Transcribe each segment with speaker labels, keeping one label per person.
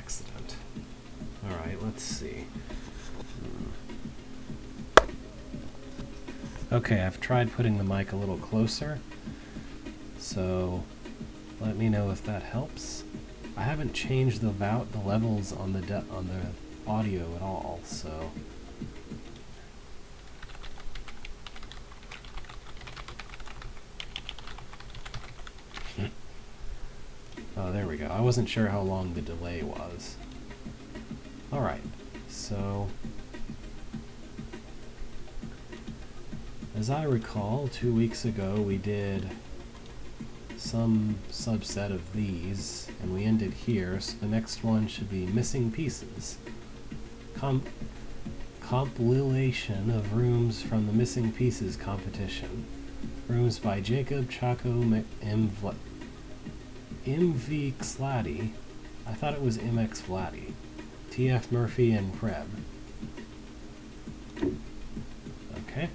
Speaker 1: accident. Alright, let's see. Okay, I've tried putting the mic a little closer, so let me know if that helps. I haven't changed the levels on the audio at all, so oh, there we go. I wasn't sure how long the delay was. Alright, so as I recall, 2 weeks ago we did some subset of these, and we ended here, so the next one should be Missing Pieces. Compilation of rooms from the Missing Pieces competition. Rooms by Jacob Chaco MV Xlati. I thought it was MX Vladdy. TF Murphy and Kreb. Okay.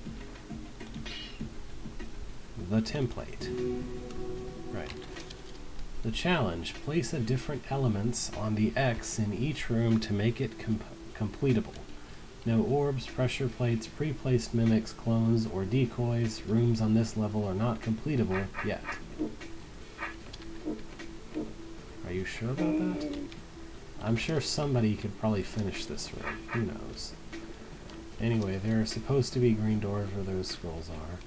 Speaker 1: The template. Right. The challenge. Place a different elements on the X in each room to make it completable. No orbs, pressure plates, pre-placed mimics, clones, or decoys. Rooms on this level are not completable yet. Are you sure about that? I'm sure somebody could probably finish this room. Who knows? Anyway, there are supposed to be green doors where those scrolls are.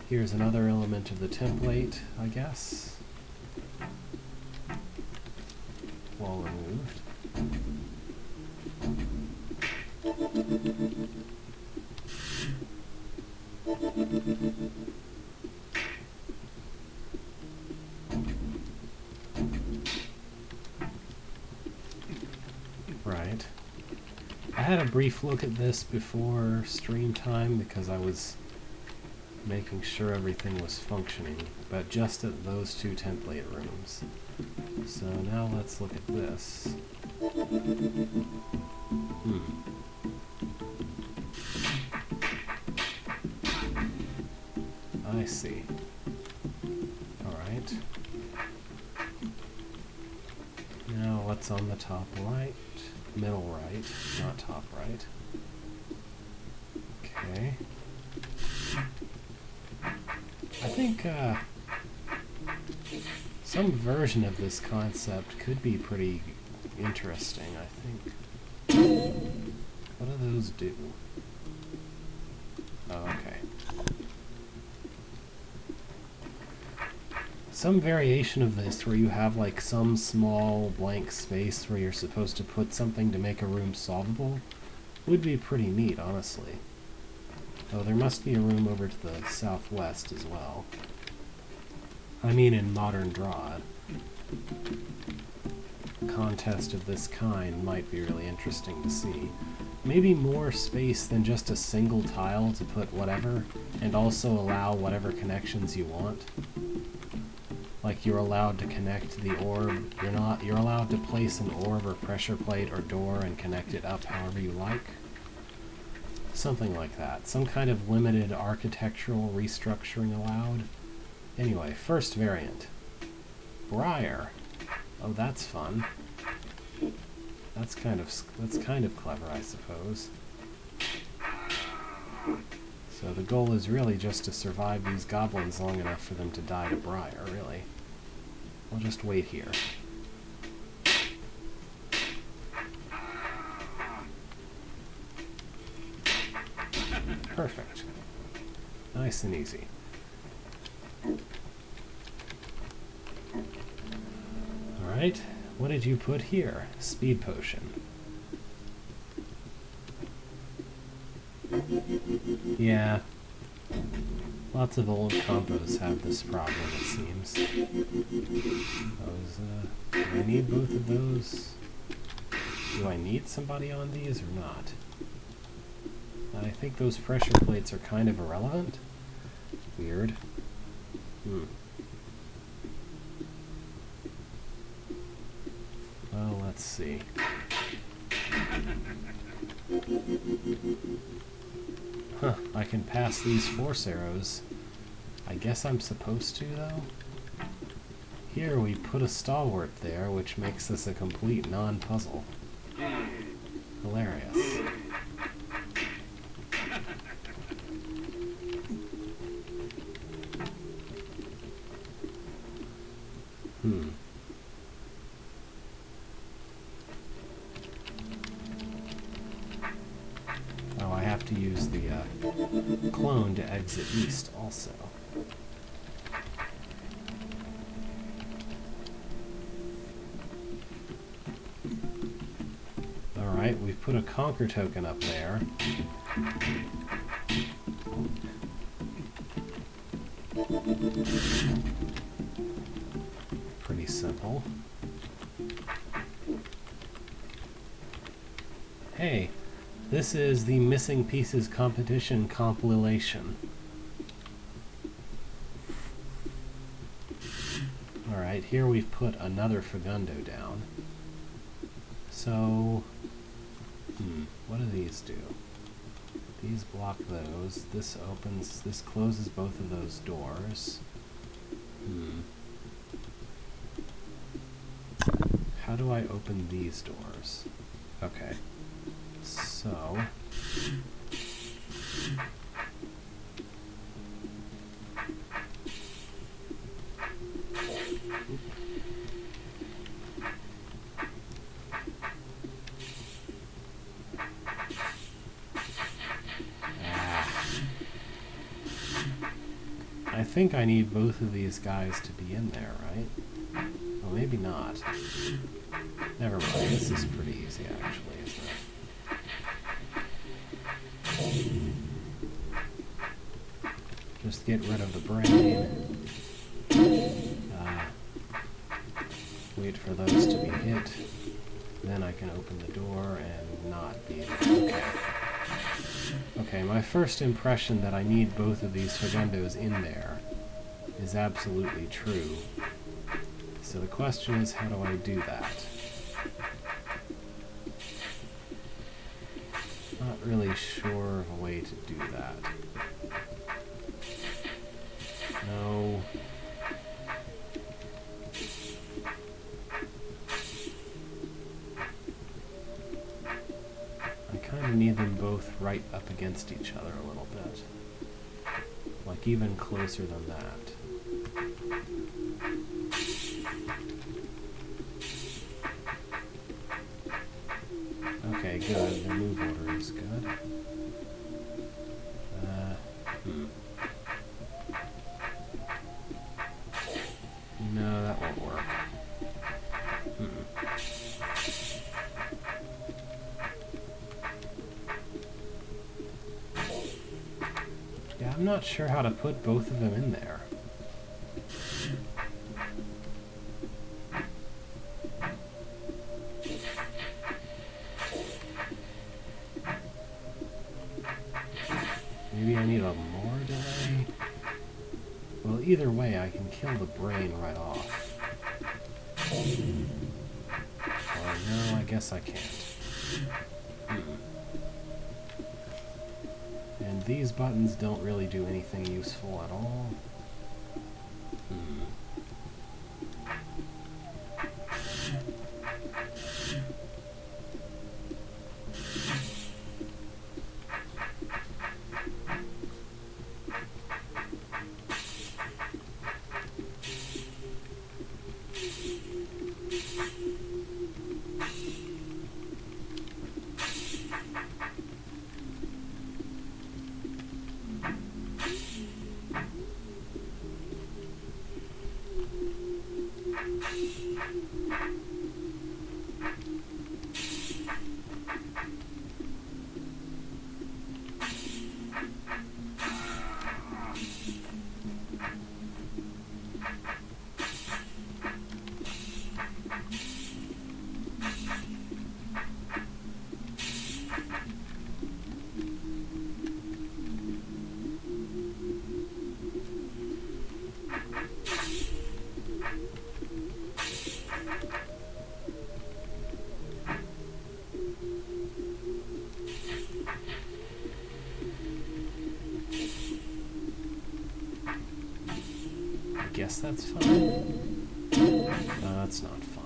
Speaker 1: Here's another element of the template, I guess. Wall removed. Right. I had a brief look at this before stream time because I was making sure everything was functioning, but just at those two template rooms. So now let's look at this. I see. Alright. Now what's on the top right? Middle right, not top right. Okay. I think some version of this concept could be pretty interesting, I think. What do those do? Oh, okay. Some variation of this where you have like some small blank space where you're supposed to put something to make a room solvable would be pretty neat, honestly. Oh, there must be a room over to the southwest as well. I mean in Modern Drawd. A contest of this kind might be really interesting to see. Maybe more space than just a single tile to put whatever, and also allow whatever connections you want. Like you're allowed to connect the orb, you're allowed to place an orb or pressure plate or door and connect it up however you like. Something like that. Some kind of limited architectural restructuring allowed. Anyway, first variant. Briar. Oh, that's fun. That's kind of clever, I suppose. So the goal is really just to survive these goblins long enough for them to die to Briar, really. I'll just wait here. Perfect. Nice and easy. Alright, what did you put here? Speed potion. Yeah. Lots of old combos have this problem, it seems. Those, do I need both of those? Do I need somebody on these or not? I think those pressure plates are kind of irrelevant. Weird. Well, let's see. Huh, I can pass these force arrows. I guess I'm supposed to, though? Here we put a stalwart there, which makes this a complete non-puzzle. Hilarious. Oh, I have to use the clone to exit east also. Alright, we've put a conquer token up there. Pretty simple. Hey, this is the Missing Pieces Competition compilation. Alright, here we've put another Fagundo down. So, what do these do? These block those. This opens, this closes both of those doors. How do I open these doors? Okay. So... I think I need both of these guys to be in there, right? Well, maybe not. Never mind, this is pretty easy actually, isn't it? Just get rid of the brain. Wait for those to be hit. Then I can open the door and not be able. Okay. Okay, my first impression that I need both of these Fagundos in there is absolutely true. So the question is, how do I do that? Not really sure of a way to do that. No. I kind of need them both right up against each other a little bit. Like even closer than that. Okay, good. The move order is good. No, that won't work. Yeah, I'm not sure how to put both of them in there. Maybe I need a more delay? Well, either way, I can kill the brain right off. Or no, I guess I can't. And these buttons don't really do anything useful at all. Guess that's fine. that's not fine.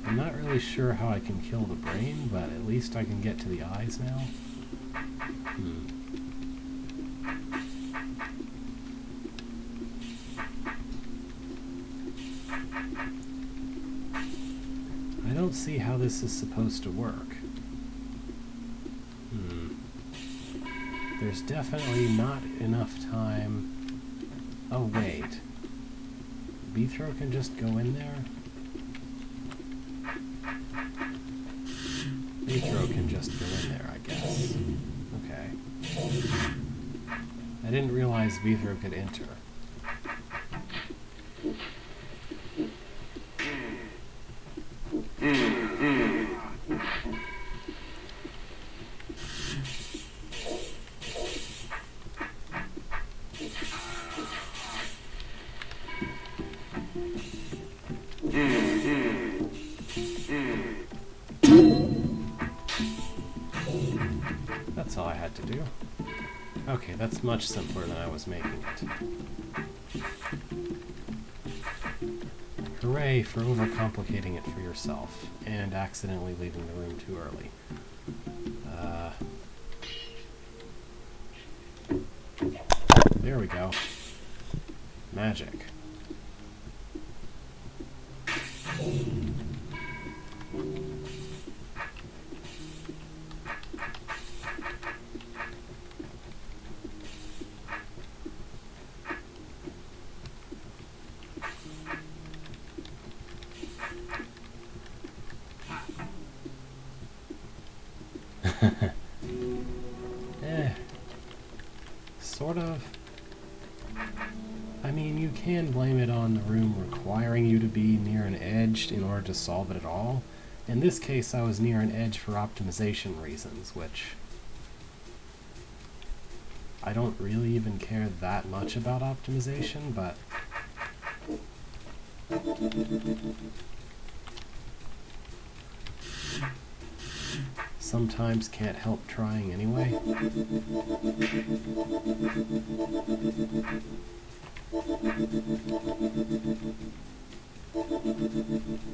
Speaker 1: I'm not really sure how I can kill the brain, but at least I can get to the eyes now. I don't see how this is supposed to work. There's definitely not enough time. Oh, wait. Beethro can just go in there? Beethro can just go in there, I guess. Okay. I didn't realize Beethro could enter. That's all I had to do. Okay, that's much simpler than I was making it. Hooray for overcomplicating it for yourself, and accidentally leaving the room too early. There we go. Magic. Sort of. I mean, you can blame it on the room requiring you to be near an edge in order to solve it at all. In this case, I was near an edge for optimization reasons, which I don't really even care that much about optimization, but sometimes can't help trying anyway.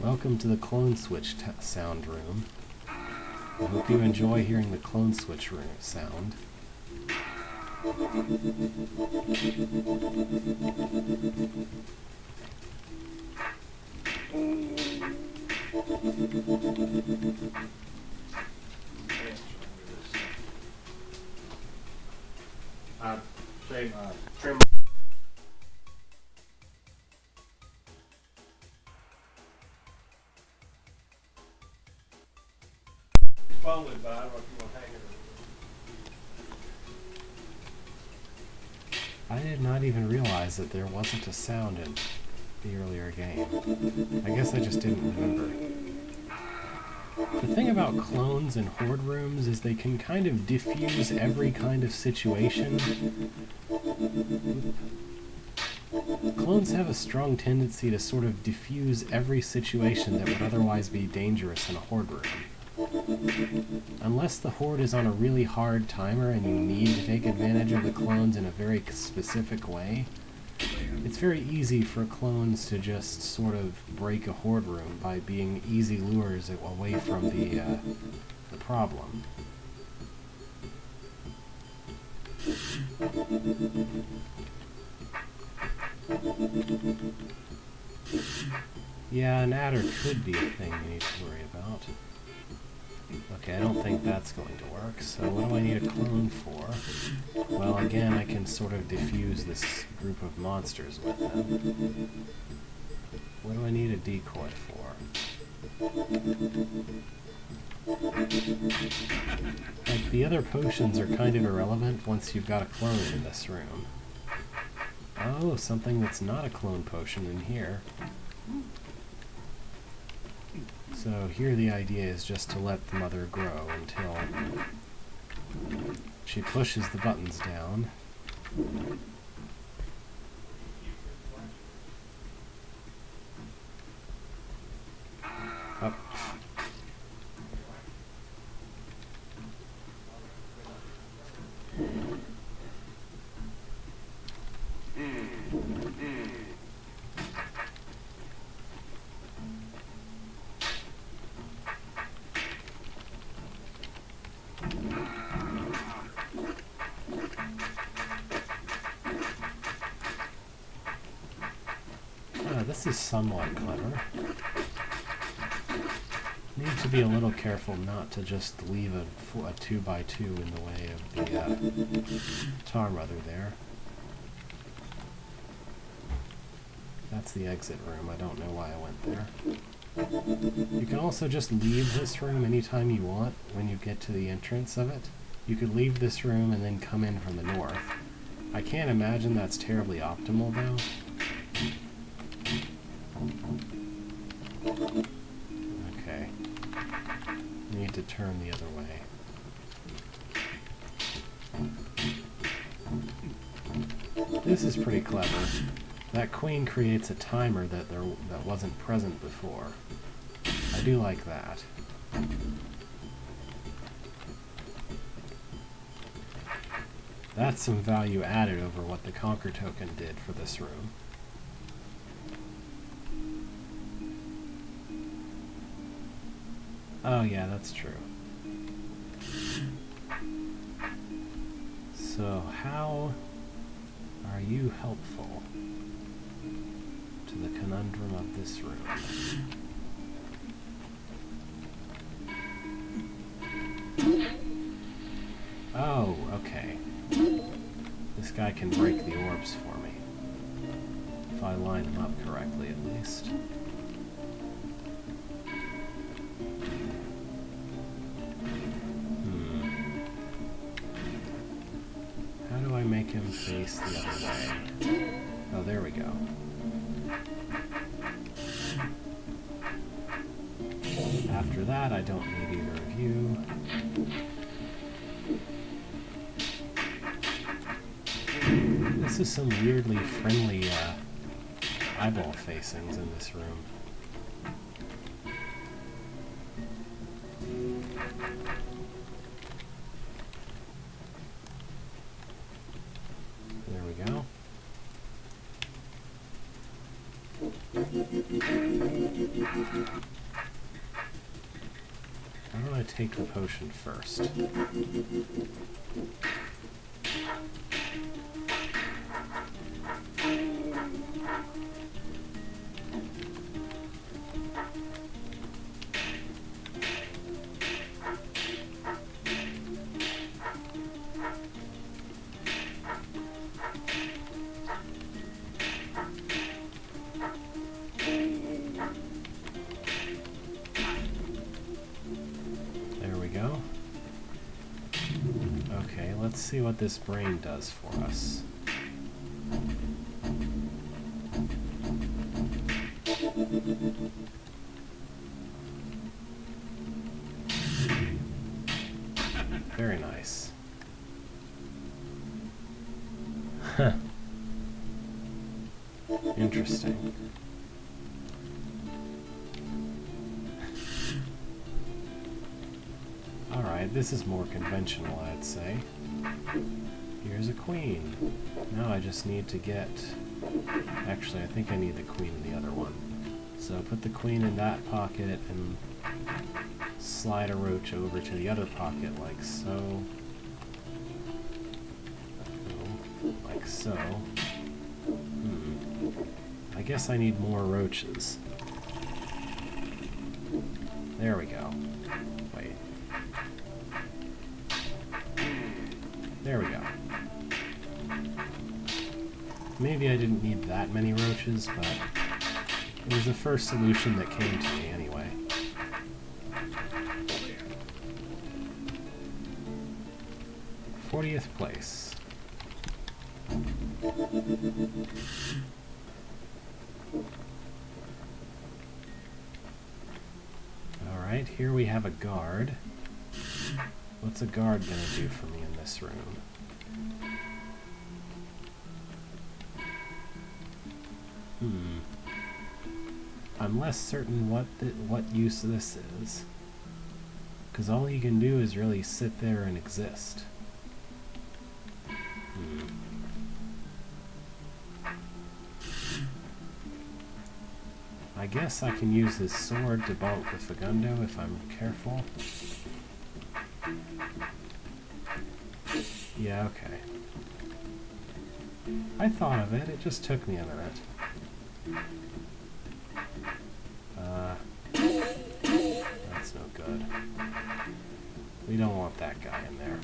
Speaker 1: Welcome to the clone switch sound room. I hope you enjoy hearing the clone switch room sound.
Speaker 2: Trim. Phone went by. I don't know if you want to hang it.
Speaker 1: I did not even realize that there wasn't a sound in the earlier game. I guess I just didn't remember. The thing about clones and horde rooms is they can kind of diffuse every kind of situation. Clones have a strong tendency to sort of diffuse every situation that would otherwise be dangerous in a horde room. Unless the horde is on a really hard timer and you need to take advantage of the clones in a very specific way, it's very easy for clones to just sort of break a horde room by being easy lures away from the problem. Yeah, an adder could be a thing you need to worry about. Okay, I don't think that's going to work, so what do I need a clone for? Well, again, I can sort of diffuse this group of monsters with them. What do I need a decoy for? Like, the other potions are kind of irrelevant once you've got a clone in this room. Oh, something that's not a clone potion in here. So here the idea is just to let the mother grow until She pushes the buttons down. Up. This is somewhat clever. Need to be a little careful not to just leave a 2x2 in the way of the Tar Mother there. That's the exit room. I don't know why I went there. You can also just leave this room anytime you want when you get to the entrance of it. You could leave this room and then come in from the north. I can't imagine that's terribly optimal though. Okay. Need to turn the other way. This is pretty clever. That queen creates a timer that wasn't present before. I do like that. That's some value added over what the Conquer token did for this room. Oh yeah, that's true. So how are you helpful to the conundrum of this room? Oh, okay. This guy can break the orbs for me. If I line them up correctly, at least. How do I make him face the other way? Oh, there we go. After that, I don't need either of you. This is some weirdly friendly eyeball facings in this room. There we go. How do I take the potion first? Let's see what this brain does for us. Very nice. Huh. Interesting. Alright, this is more conventional, I'd say. Here's a queen. Now I just need to get... Actually, I think I need the queen in the other one. So put the queen in that pocket and slide a roach over to the other pocket like so. Like so. I guess I need more roaches. There we go. Wait. There we go. Maybe I didn't need that many roaches, but it was the first solution that came to me anyway. '40th place. Alright, here we have a guard. What's a guard gonna do for me in this room. I'm less certain what use this is. Because all you can do is really sit there and exist. I guess I can use his sword to bonk the Fagundo if I'm careful. Yeah, okay. I thought of it, it just took me a minute. That's no good. We don't want that guy in there.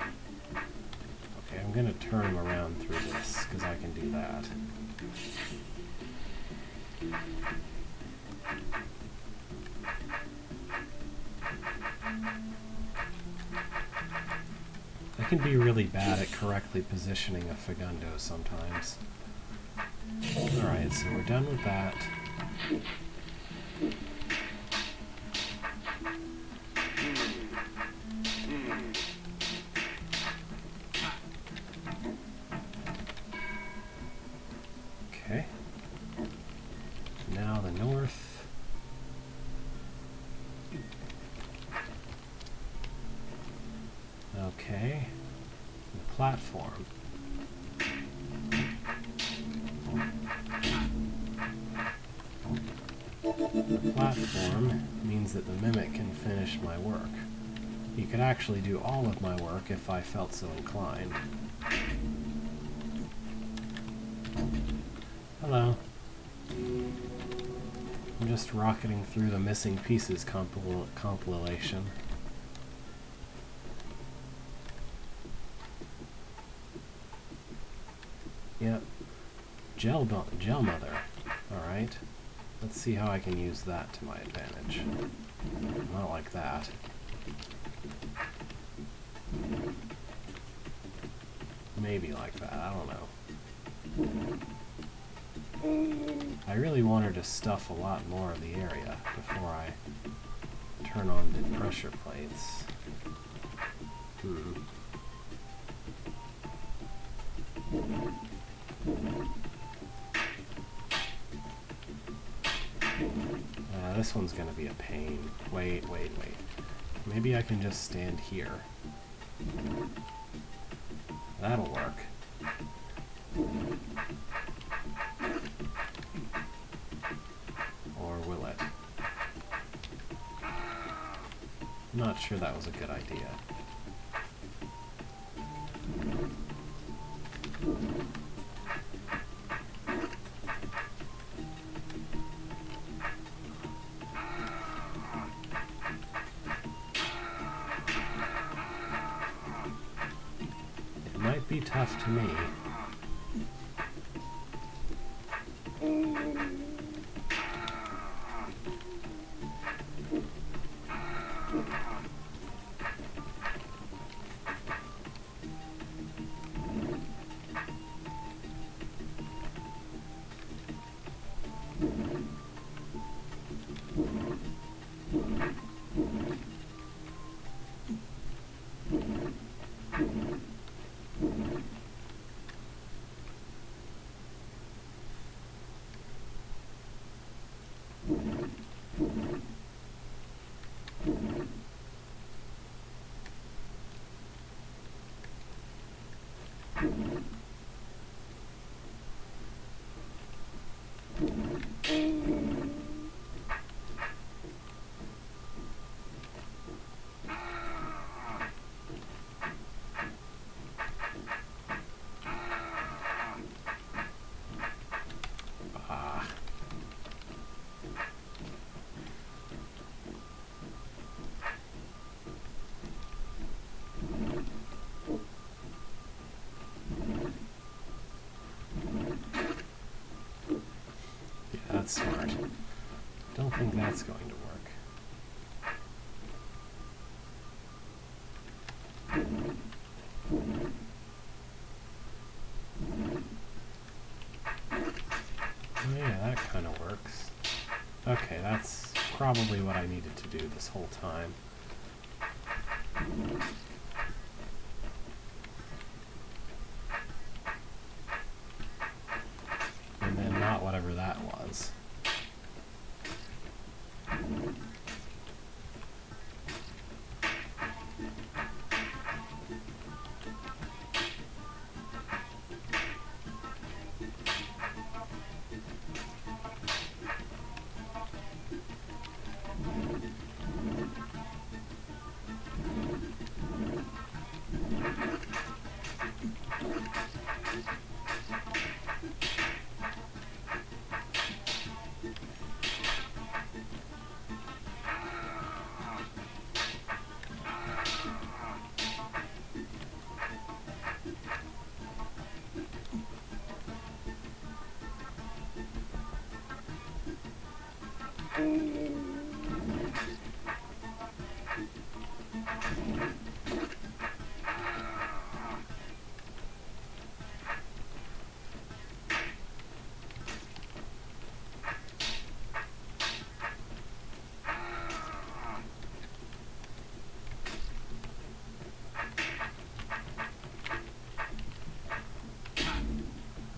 Speaker 1: Okay, I'm gonna turn him around through this, because I can do that. I can be really bad at correctly positioning a Fagundo sometimes. Alright, so we're done with that. Okay. Now the north. Okay. The platform. The platform means that the Mimic can finish my work. He could actually do all of my work if I felt so inclined. Hello. I'm just rocketing through the missing pieces compilation. Yep. Gel Mother. Alright. Let's see how I can use that to my advantage. Not like that. Maybe like that, I don't know. I really want her to stuff a lot more of the area before I turn on the pressure plates. This one's gonna be a pain. Wait. Maybe I can just stand here. That'll work. Or will it? I'm not sure that was a good idea. Be tough to me. That's smart. Don't think that's going to work. Oh yeah, that kind of works. Okay, that's probably what I needed to do this whole time. whatever that was.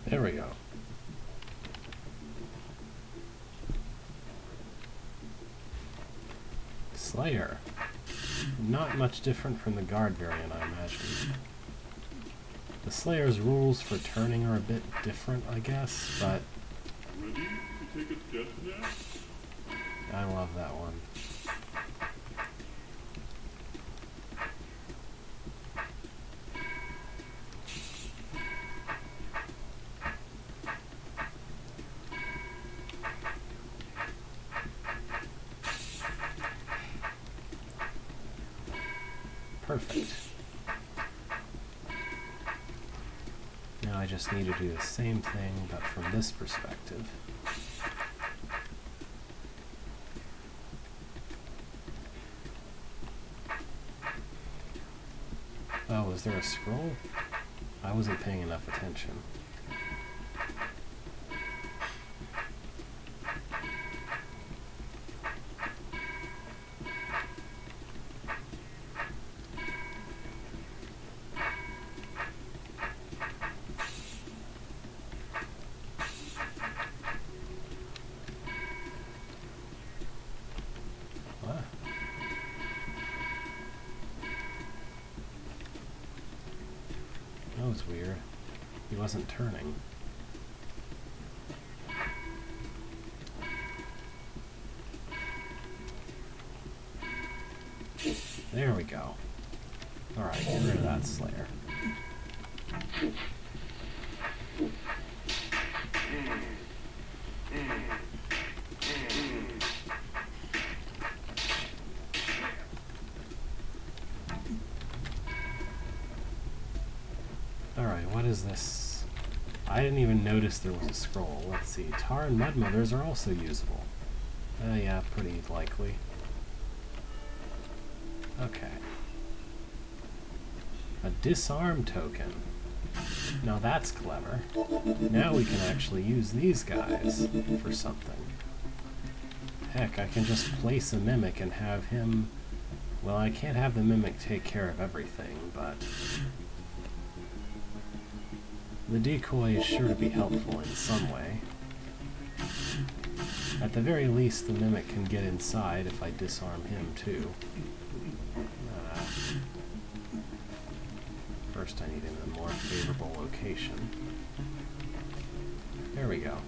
Speaker 1: There we go. Slayer. Not much different from the guard variant, I imagine. The Slayer's rules for turning are a bit different, I guess, but
Speaker 3: Ready to take a death nap?
Speaker 1: I love that one. Perfect. Now I just need to do the same thing, but from this perspective. Oh, is there a scroll? I wasn't paying enough attention. That was weird. He wasn't turning. There we go. Alright, get rid of that Slayer. Alright, what is this? I didn't even notice there was a scroll. Let's see. Tar and Mud Mothers are also usable. Yeah, pretty likely. Okay. A disarm token. Now that's clever. Now we can actually use these guys for something. Heck, I can just place a mimic and have him... Well, I can't have the mimic take care of everything, but... The decoy is sure to be helpful in some way. At the very least, the mimic can get inside if I disarm him too. First I need him in a more favorable location. There we go.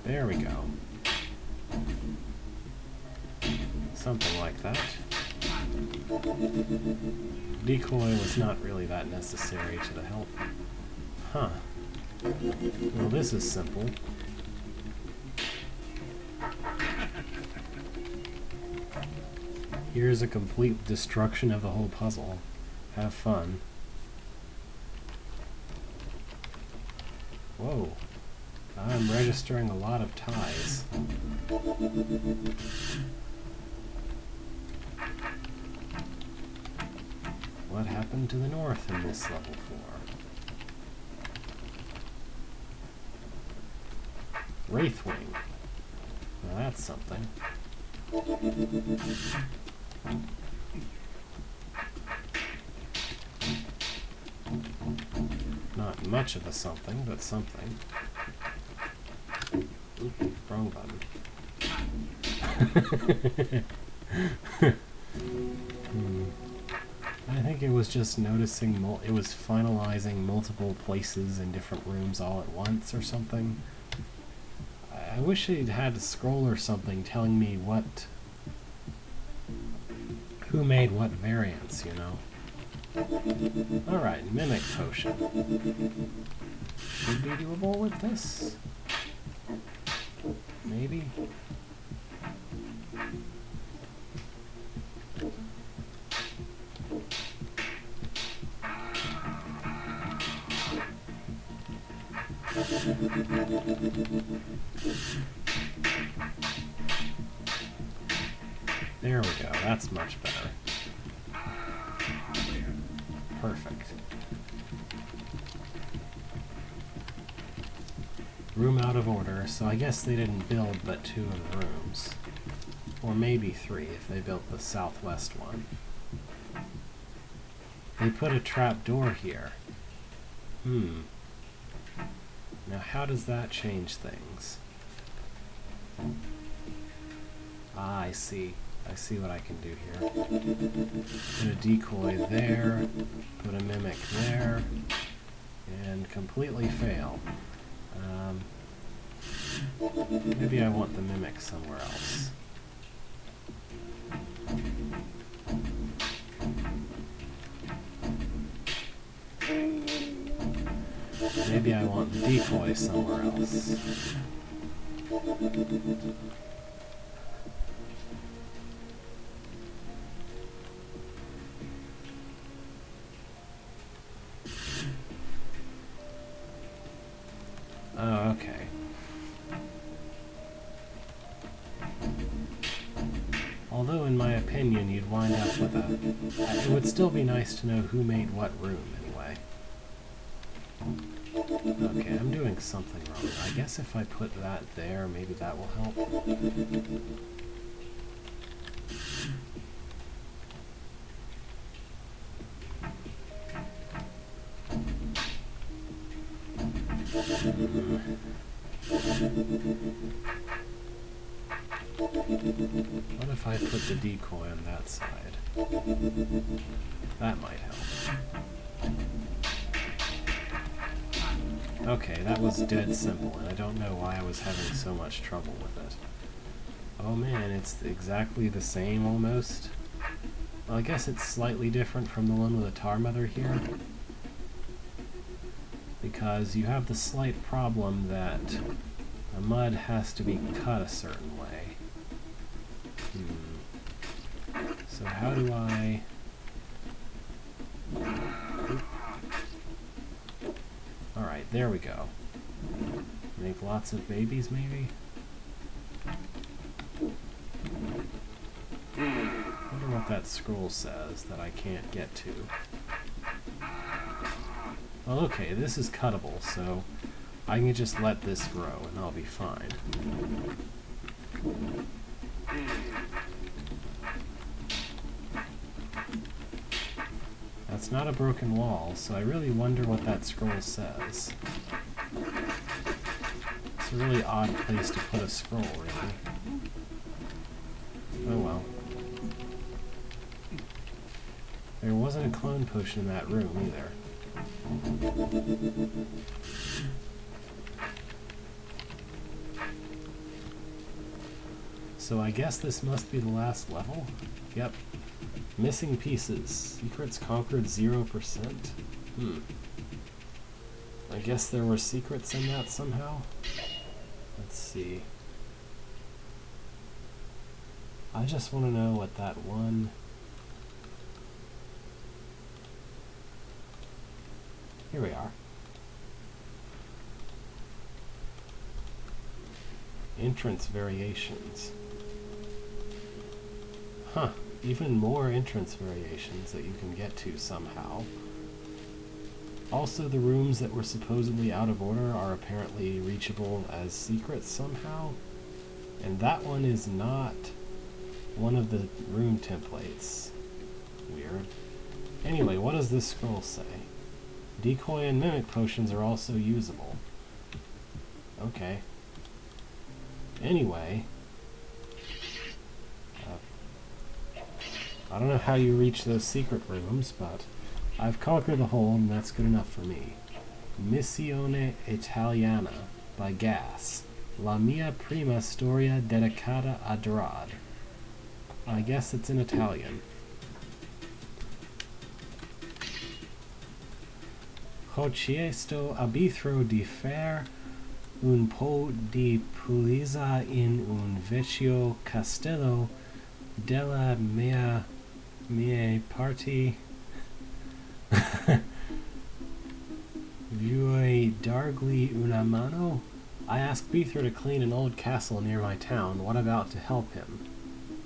Speaker 1: There we go. Something like that. Decoy was not really that necessary to the help. Huh. Well, this is simple. Here's a complete destruction of the whole puzzle. Have fun. Whoa. I'm registering a lot of ties. What happened to the north in this level 4? Wraithwing. Now that's something. Not much of a something, but something. Oop, wrong button. I think it was just noticing it was finalizing multiple places in different rooms all at once or something. I wish it had a scroll or something telling me who made what variants, you know. Alright, Mimic Potion. Should be doable with this? Maybe? There we go, that's much better. Perfect. Room out of order, so I guess they didn't build but 2 of the rooms. Or maybe 3 if they built the southwest one. They put a trap door here. Now how does that change things? Ah, I see. I see what I can do here. Put a decoy there, put a mimic there, and completely fail. Maybe I want the mimic somewhere else. Maybe I want the decoy somewhere else. Oh, okay. Although, in my opinion, you'd wind up with it would still be nice to know who made what room, anyway. Okay, I'm doing something wrong. I guess if I put that there, maybe that will help. What if I put the decoy on that side? That might help. Okay, that was dead simple, and I don't know why I was having so much trouble with it. Oh man, it's exactly the same almost. Well, I guess it's slightly different from the one with a tar mother here. Because you have the slight problem that a mud has to be cut a certain way. So how do I... Alright, there we go. Make lots of babies, maybe? I wonder what that scroll says that I can't get to. Well, okay, this is cuttable, so I can just let this grow and I'll be fine. That's not a broken wall, so I really wonder what that scroll says. It's a really odd place to put a scroll, really. Oh well. There wasn't a clone potion in that room, either. So I guess this must be the last level? Yep. Missing pieces. Secrets conquered 0%? I guess there were secrets in that somehow? Let's see. I just want to know what that one... Here we are. Entrance variations. Huh. Even more entrance variations that you can get to somehow. Also, the rooms that were supposedly out of order are apparently reachable as secrets somehow. And that one is not one of the room templates. Weird. Anyway, what does this scroll say? Decoy and mimic potions are also usable. Okay. Anyway. I don't know how you reach those secret rooms, but I've conquered the whole, and that's good enough for me. Missione Italiana by Gas. La mia prima storia dedicata a Drad. I guess it's in Italian. Ho chiesto arbitro di fare un po' di pulizia in un vecchio castello della mie parti. Vuoi dargli una mano? I asked Beethro to clean an old castle near my town. What about to help him?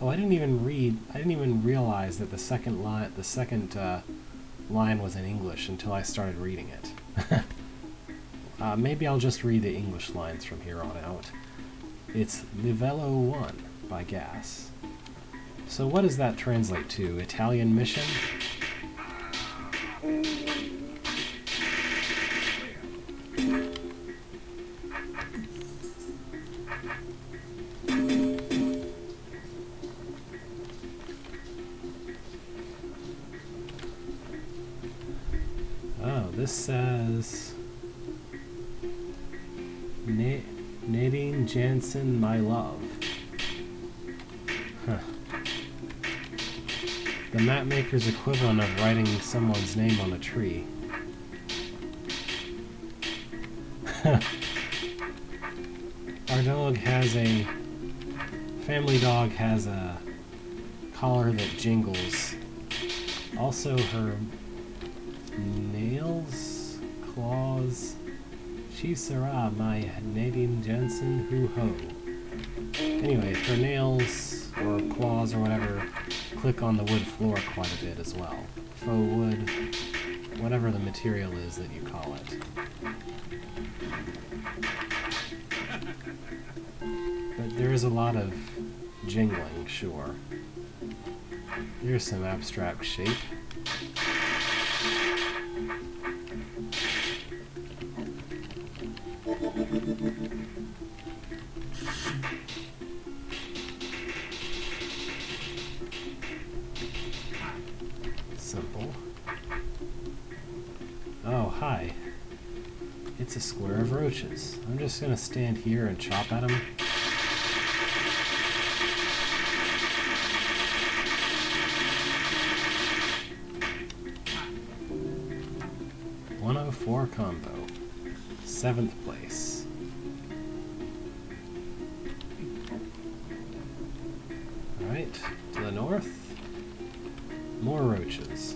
Speaker 1: Oh, I didn't even realize that the second line was in English until I started reading it. Maybe I'll just read the English lines from here on out. It's Livello 1 by Gas. So what does that translate to? Italian mission? Oh, this says Nadine Jansen, my love. Huh. The mapmaker's equivalent of writing someone's name on a tree. Our dog has family dog has a collar that jingles. Also her nails, claws. She sera my Nadine Jensen hoo-ho. Anyway, her nails or claws or whatever click on the wood floor quite a bit as well. Faux wood, whatever the material is that you call it. But there is a lot of jingling, sure. Here's some abstract shape. Simple. Oh, hi. It's a square of roaches. I'm just gonna stand here and chop at them. .104 combo. 7th place. Alright, to the north. More roaches.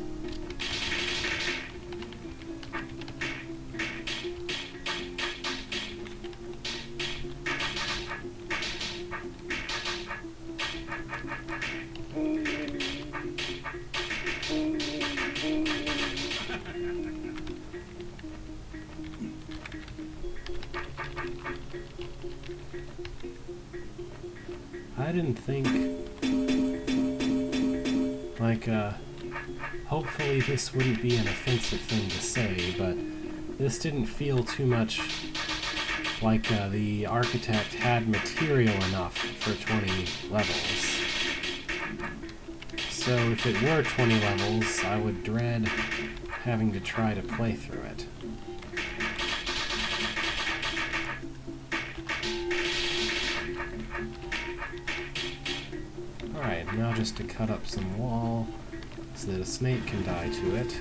Speaker 1: I didn't think, hopefully this wouldn't be an offensive thing to say, but this didn't feel too much like the architect had material enough for 20 levels. So if it were 20 levels, I would dread having to try to play through it. Alright, now just to cut up some wall so that a snake can die to it.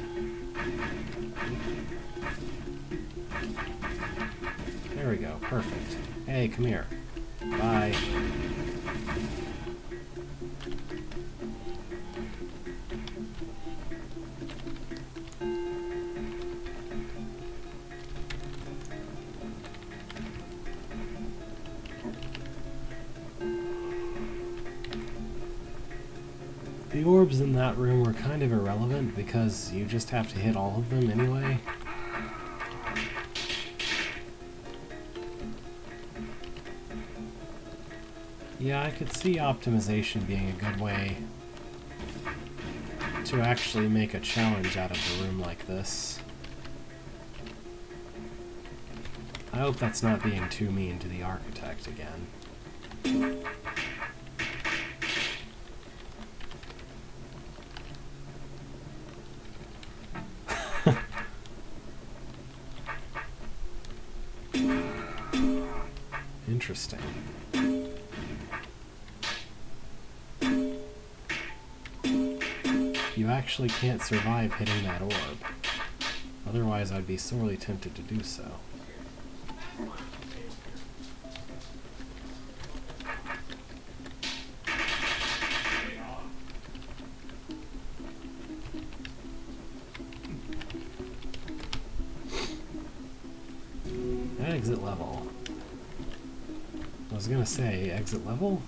Speaker 1: There we go, perfect. Hey, come here. Bye. The orbs in that room were kind of irrelevant because you just have to hit all of them anyway. Yeah, I could see optimization being a good way to actually make a challenge out of a room like this. I hope that's not being too mean to the architect again. Interesting. You actually can't survive hitting that orb. Otherwise, I'd be sorely tempted to do so. Exit level. I was gonna say exit level?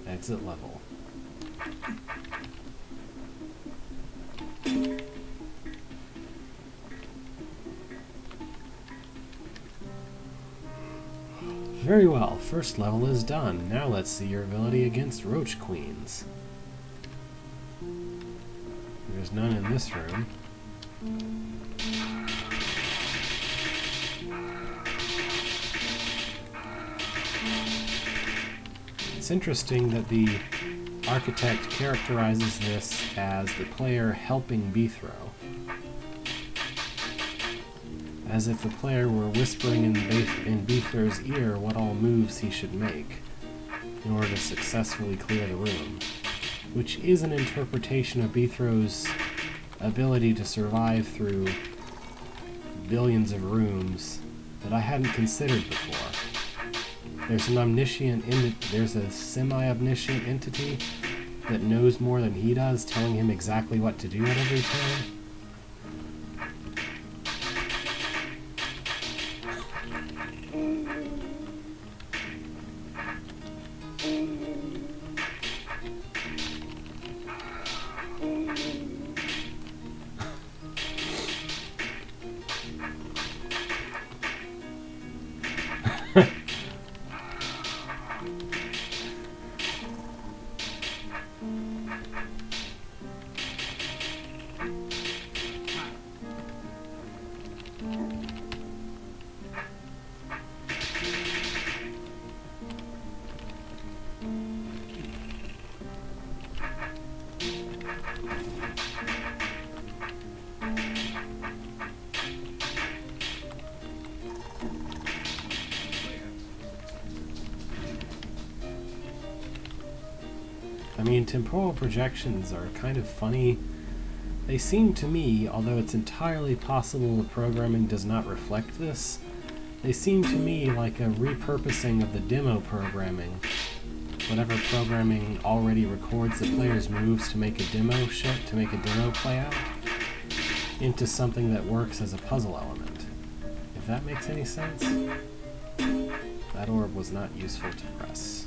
Speaker 1: Exit level. Very well, first level is done. Now let's see your ability against Roach Queens. There's none in this room. It's interesting that the architect characterizes this as the player helping Beethro, as if the player were whispering in Beethro's ear what all moves he should make in order to successfully clear the room, which is an interpretation of Beethro's ability to survive through billions of rooms that I hadn't considered before. There's an omniscient, there's a semi-omniscient entity that knows more than he does, telling him exactly what to do at every turn. I mean, temporal projections are kind of funny. They seem to me, although it's entirely possible the programming does not reflect this, they seem to me like a repurposing of the demo programming. Whatever programming already records the player's moves to make a demo play out, into something that works as a puzzle element. If that makes any sense? That orb was not useful to press.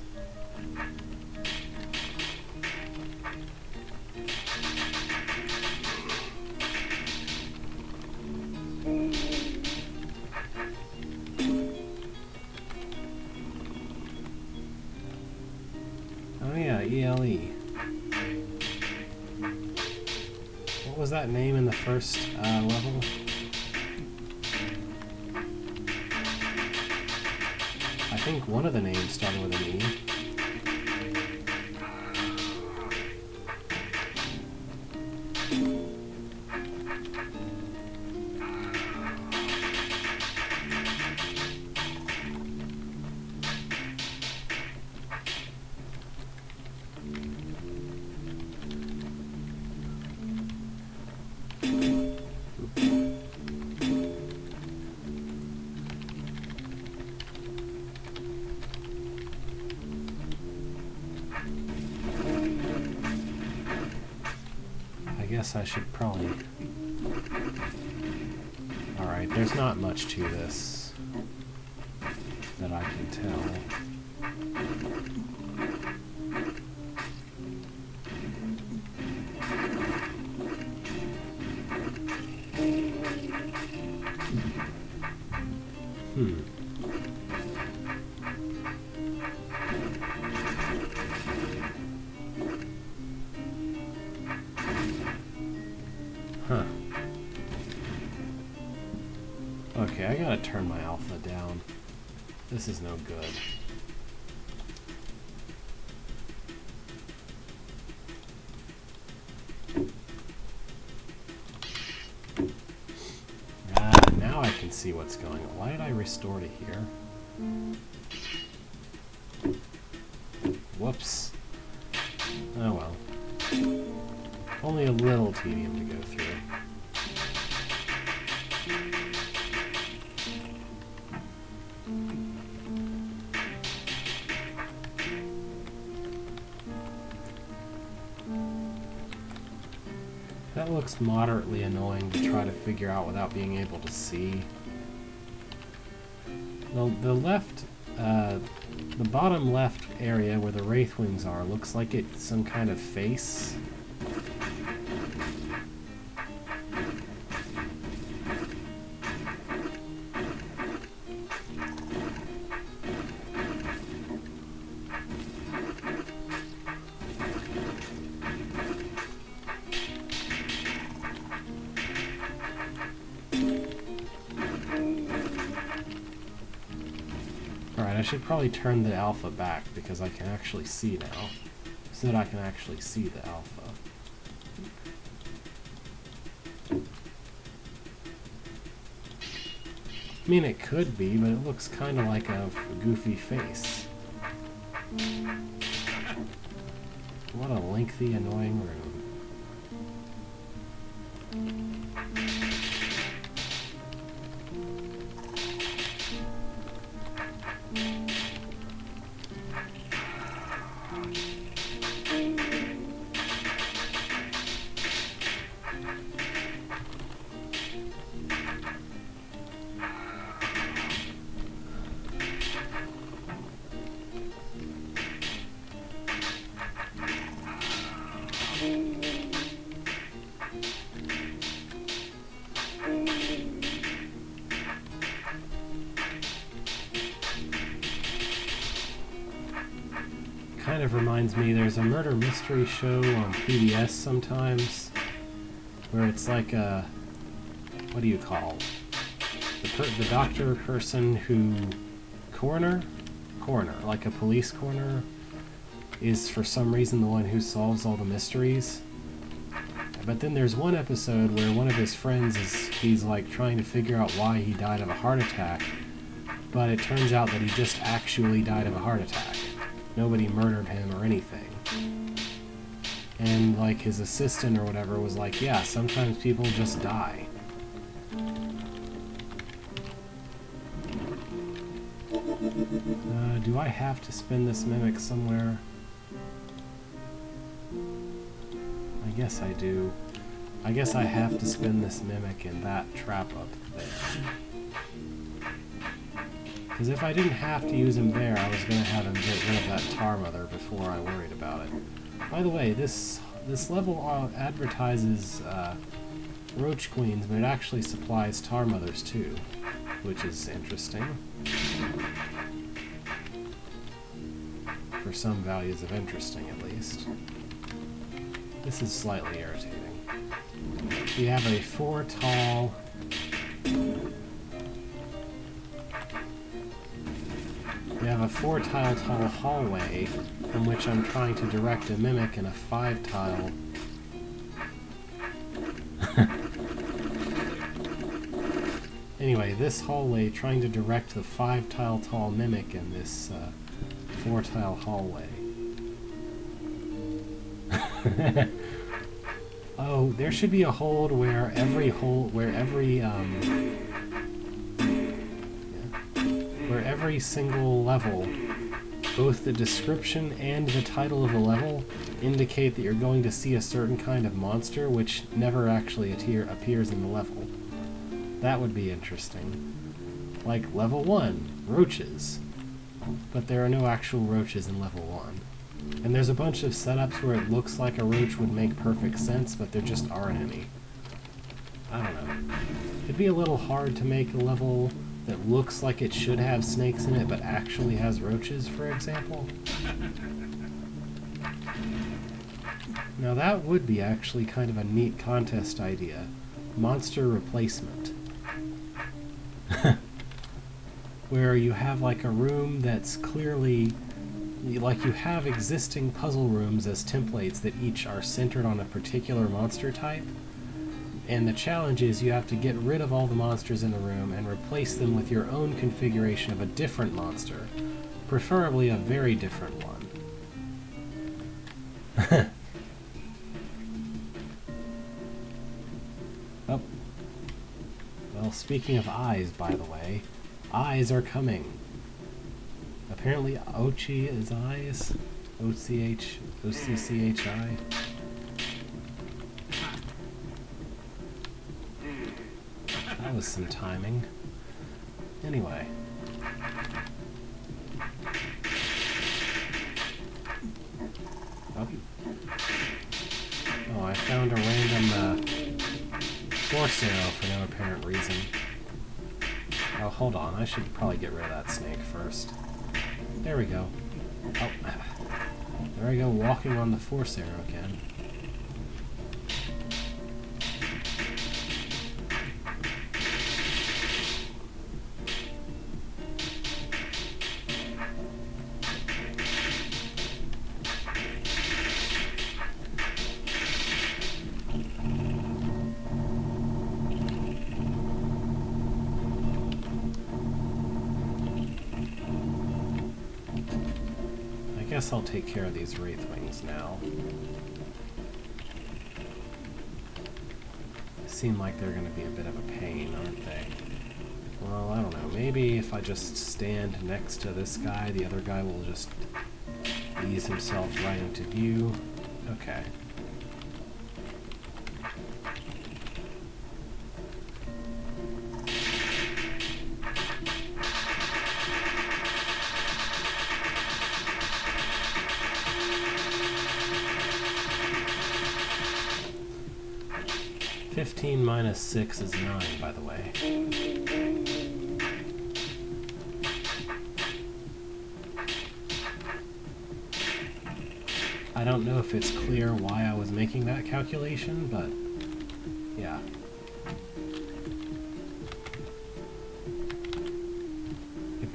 Speaker 1: Oh yeah, ELE. What was that name in the first level? I think one of the names started with an E. I guess I should probably... Alright, there's not much to this that I can tell. gotta turn my alpha down. This is no good. Now I can see what's going on. Why did I restore to here? Whoops. Oh well. Only a little tedium to go through. That looks moderately annoying to try to figure out without being able to see. Well, the bottom left area where the Wraith Wings are looks like it's some kind of face. Alright, I should probably turn the alpha back because I can actually see now. So that I can actually see the alpha. I mean, it could be, but it looks kind of like a goofy face. What a lengthy, annoying room. Kind of reminds me, there's a murder mystery show on PBS sometimes, where it's like a, what do you call, the doctor person who, coroner, like a police coroner, is for some reason the one who solves all the mysteries. But then there's one episode where one of his friends he's like trying to figure out why he died of a heart attack, but it turns out that he just actually died of a heart attack. Nobody murdered him or anything. And like his assistant or whatever was like, yeah, sometimes people just die. Do I have to spin this mimic somewhere? I guess I do. I guess I have to spin this mimic in that trap up there. Because if I didn't have to use him there, I was going to have him get rid of that Tar Mother before I worried about it. By the way, this level advertises Roach Queens, but it actually supplies Tar Mothers too, which is interesting. For some values of interesting, at least. This is slightly irritating. We have a 4-tile... We have a 4-tile tall hallway from which I'm trying to direct a mimic in a 5-tile. Anyway, this hallway trying to direct the 5-tile tall mimic in this 4-tile hallway. Oh, there should be a hold where every single level, both the description and the title of the level indicate that you're going to see a certain kind of monster which never actually appears in the level. That would be interesting. Like level 1, roaches. But there are no actual roaches in level 1. And there's a bunch of setups where it looks like a roach would make perfect sense, but there just aren't any. I don't know. It'd be a little hard to make a level that looks like it should have snakes in it, but actually has roaches, for example. Now that would be actually kind of a neat contest idea. Monster replacement. where you have like a room that's clearly like you have existing puzzle rooms as templates that each are centered on a particular monster type. And the challenge is you have to get rid of all the monsters in the room and replace them with your own configuration of a different monster, preferably a very different one. Oh. Well, speaking of eyes, by the way, eyes are coming. Apparently Ochi is eyes. O-C-C-H-I. That was some timing. Anyway. Oh. Oh, I found a random force arrow for no apparent reason. Oh, hold on. I should probably get rid of that snake first. There we go. Oh. There I go, walking on the force arrow again. I guess I'll take care of these Wraithwings now. They seem like they're going to be a bit of a pain, aren't they? Well, I don't know. Maybe if I just stand next to this guy, the other guy will just ease himself right into view. Okay. (15 minus 6 is 9, by the way. I don't know if it's clear why I was making that calculation, but yeah. If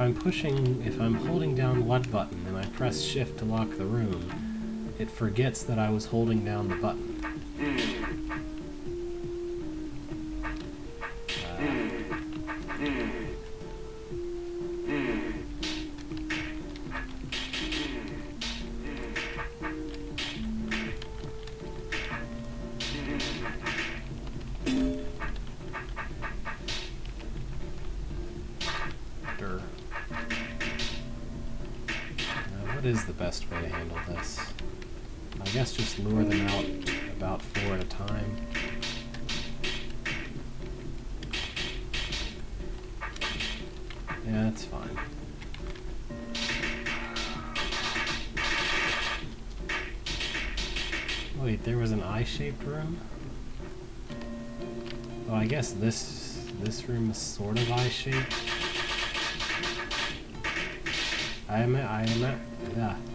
Speaker 1: I'm holding down one button and I press shift to lock the room, it forgets that I was holding down the button. What is the best way to handle this? I guess just lure them out about 4 at a time. Yeah, that's fine. Wait, there was an eye-shaped room? Oh, I guess this room is sort of eye-shaped.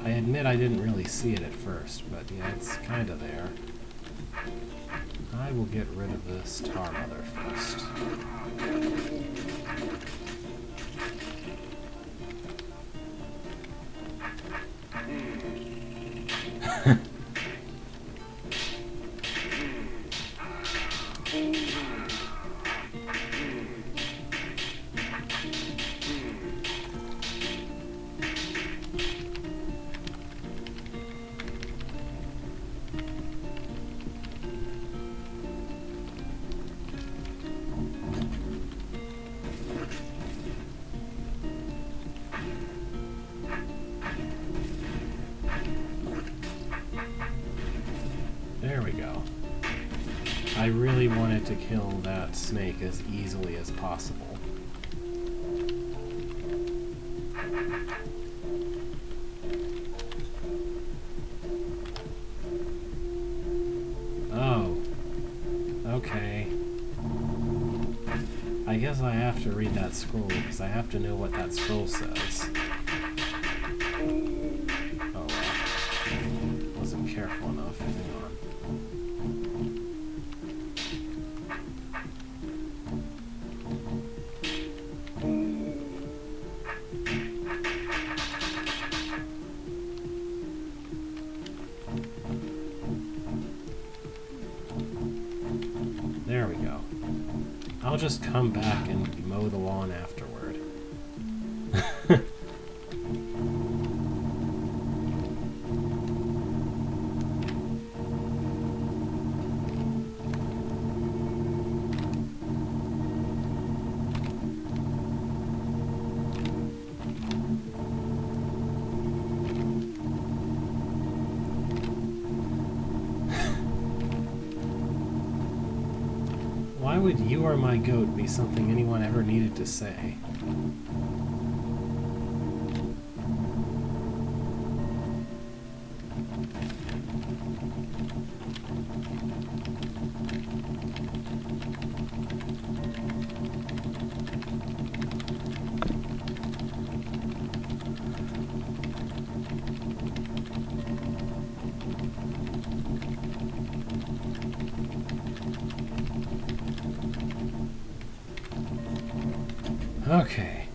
Speaker 1: I admit I didn't really see it at first, but yeah, it's kind of there. I will get rid of this Tar Mother first. There we go. I really wanted to kill that snake as easily as possible. Oh. Okay. I guess I have to read that scroll, because I have to know what that scroll says. Oh, wasn't careful enough. Hang on. I'll just come back and mow the lawn afterward. Why would "you are my goat" be something anyone ever needed to say? Okay.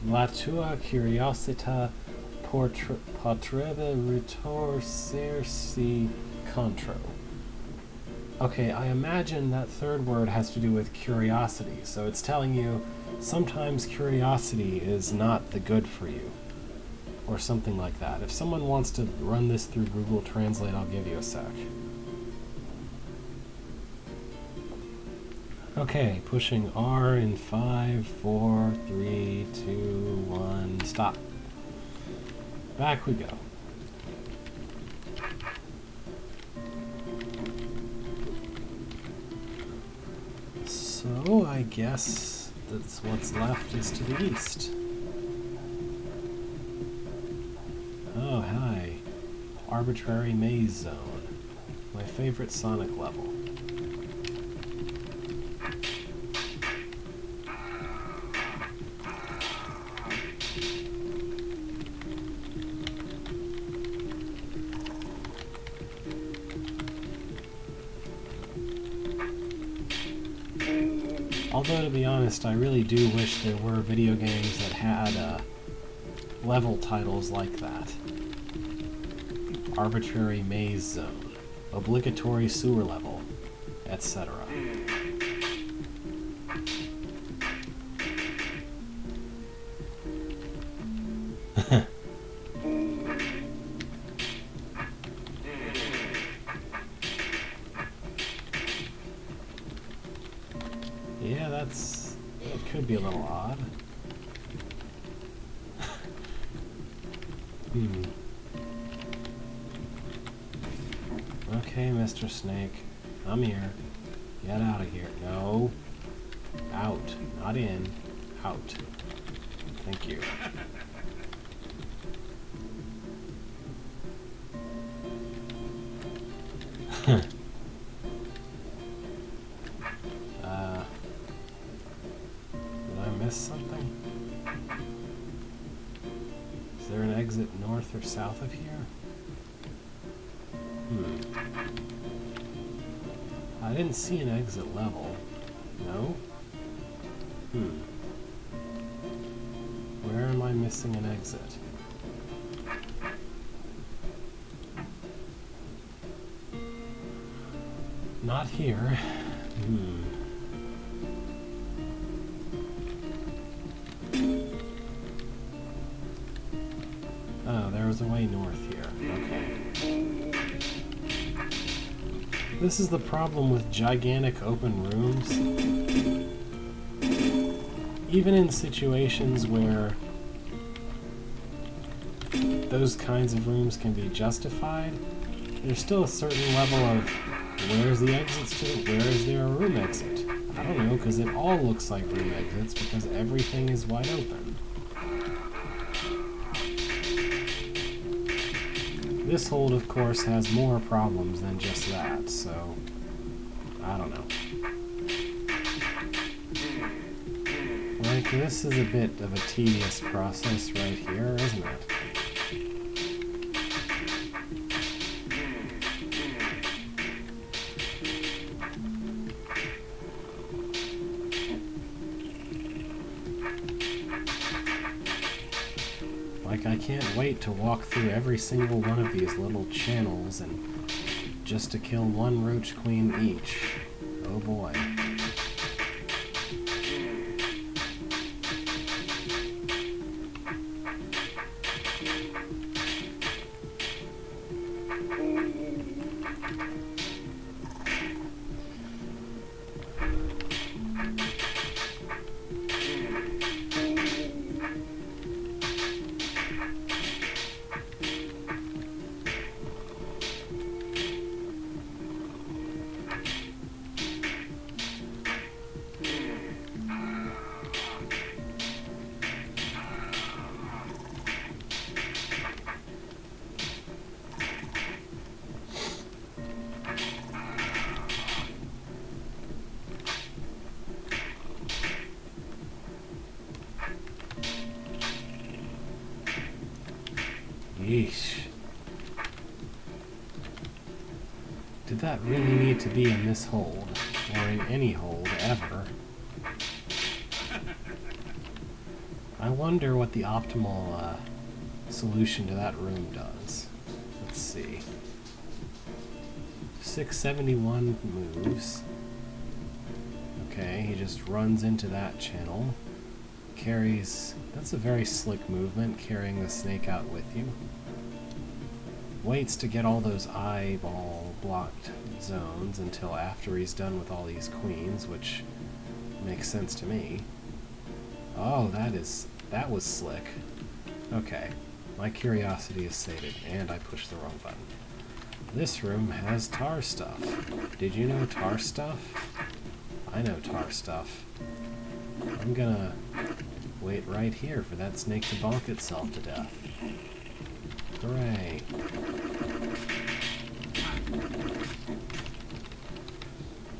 Speaker 1: La tua curiosità potrebbe ritorcersi contro. Okay, I imagine that third word has to do with curiosity, so it's telling you sometimes curiosity is not the good for you, or something like that. If someone wants to run this through Google Translate, I'll give you a sec. Okay, pushing R in 5, 4, 3, 2, 1, stop. Back we go. So I guess that's what's left is to the east. Oh, hi. Arbitrary Maze Zone. My favorite Sonic level. Although, to be honest, I really do wish there were video games that had level titles like that. Arbitrary Maze Zone, Obligatory Sewer Level, etc. Yeah, that could be a little odd. Okay, Mr. Snake. I'm here. Get out of here. No. Out. Not in. Out. Thank you. Did I miss something? Is there an exit north or south of here? I didn't see an exit level. No? Where am I missing an exit? Not here. Oh, there was a way north here. Okay. This is the problem with gigantic open rooms. Even in situations where those kinds of rooms can be justified, there's still a certain level of where's the exits to? Where is there a room exit? I don't know, because it all looks like room exits because everything is wide open. This hold, of course, has more problems than just that, so I don't know. Like, this is a bit of a tedious process right here, isn't it? Like, I can't wait to walk through every single one of these little channels and just to kill one roach queen each. Oh boy. Yeesh. Did that really need to be in this hold? Or in any hold, ever? I wonder what the optimal solution to that room does. Let's see. 671 moves. Okay, he just runs into that channel. Carries... That's a very slick movement, carrying the snake out with you. Waits to get all those eyeball blocked zones until after he's done with all these queens, which makes sense to me. Oh, that was slick. Okay, my curiosity is sated, and I pushed the wrong button. This room has tar stuff. Did you know tar stuff? I know tar stuff. I'm gonna wait right here for that snake to bonk itself to death. Hooray.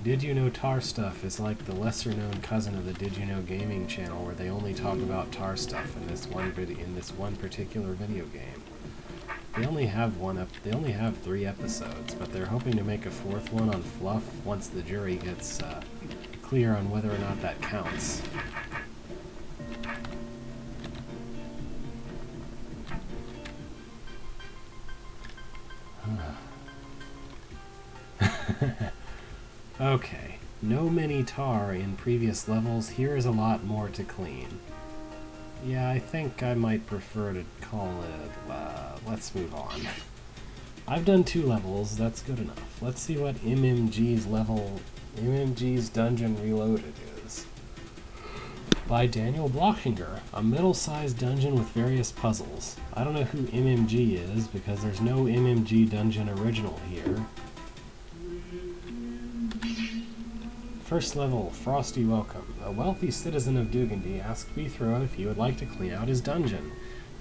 Speaker 1: Did You Know Tar Stuff is like the lesser-known cousin of the Did You Know Gaming channel, where they only talk about tar stuff in this one particular video game. They only have 3 episodes, but they're hoping to make a 4th one on fluff once the jury gets clear on whether or not that counts. Okay, no many tar in previous levels. Here is a lot more to clean. Yeah, I think I might prefer to call it, let's move on. I've done 2 levels, that's good enough. Let's see what MMG's Dungeon Reloaded is. By Daniel Blockinger, a middle-sized dungeon with various puzzles. I don't know who MMG is, because there's no MMG Dungeon original here. First level, Frosty Welcome. A wealthy citizen of Dugandy asked Beethro if he would like to clean out his dungeon.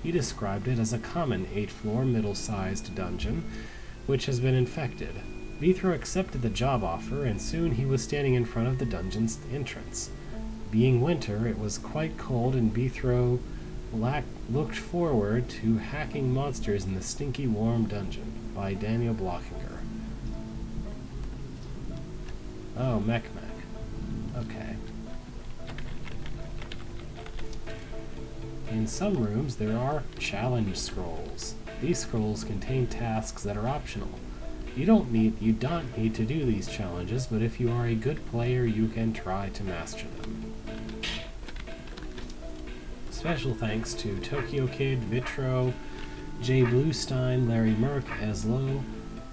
Speaker 1: He described it as a common 8th-floor, middle-sized dungeon, which has been infected. Beethro accepted the job offer, and soon he was standing in front of the dungeon's entrance. Being winter, it was quite cold, and Beethro looked forward to hacking monsters in the stinky, warm dungeon. By Daniel Blockinger. Oh, Mech. Okay. In some rooms, there are challenge scrolls. These scrolls contain tasks that are optional. You don't need to do these challenges, but if you are a good player, you can try to master them. Special thanks to Tokyo Kid, Vitro, Jay Bluestein, Larry Merck, Eslo,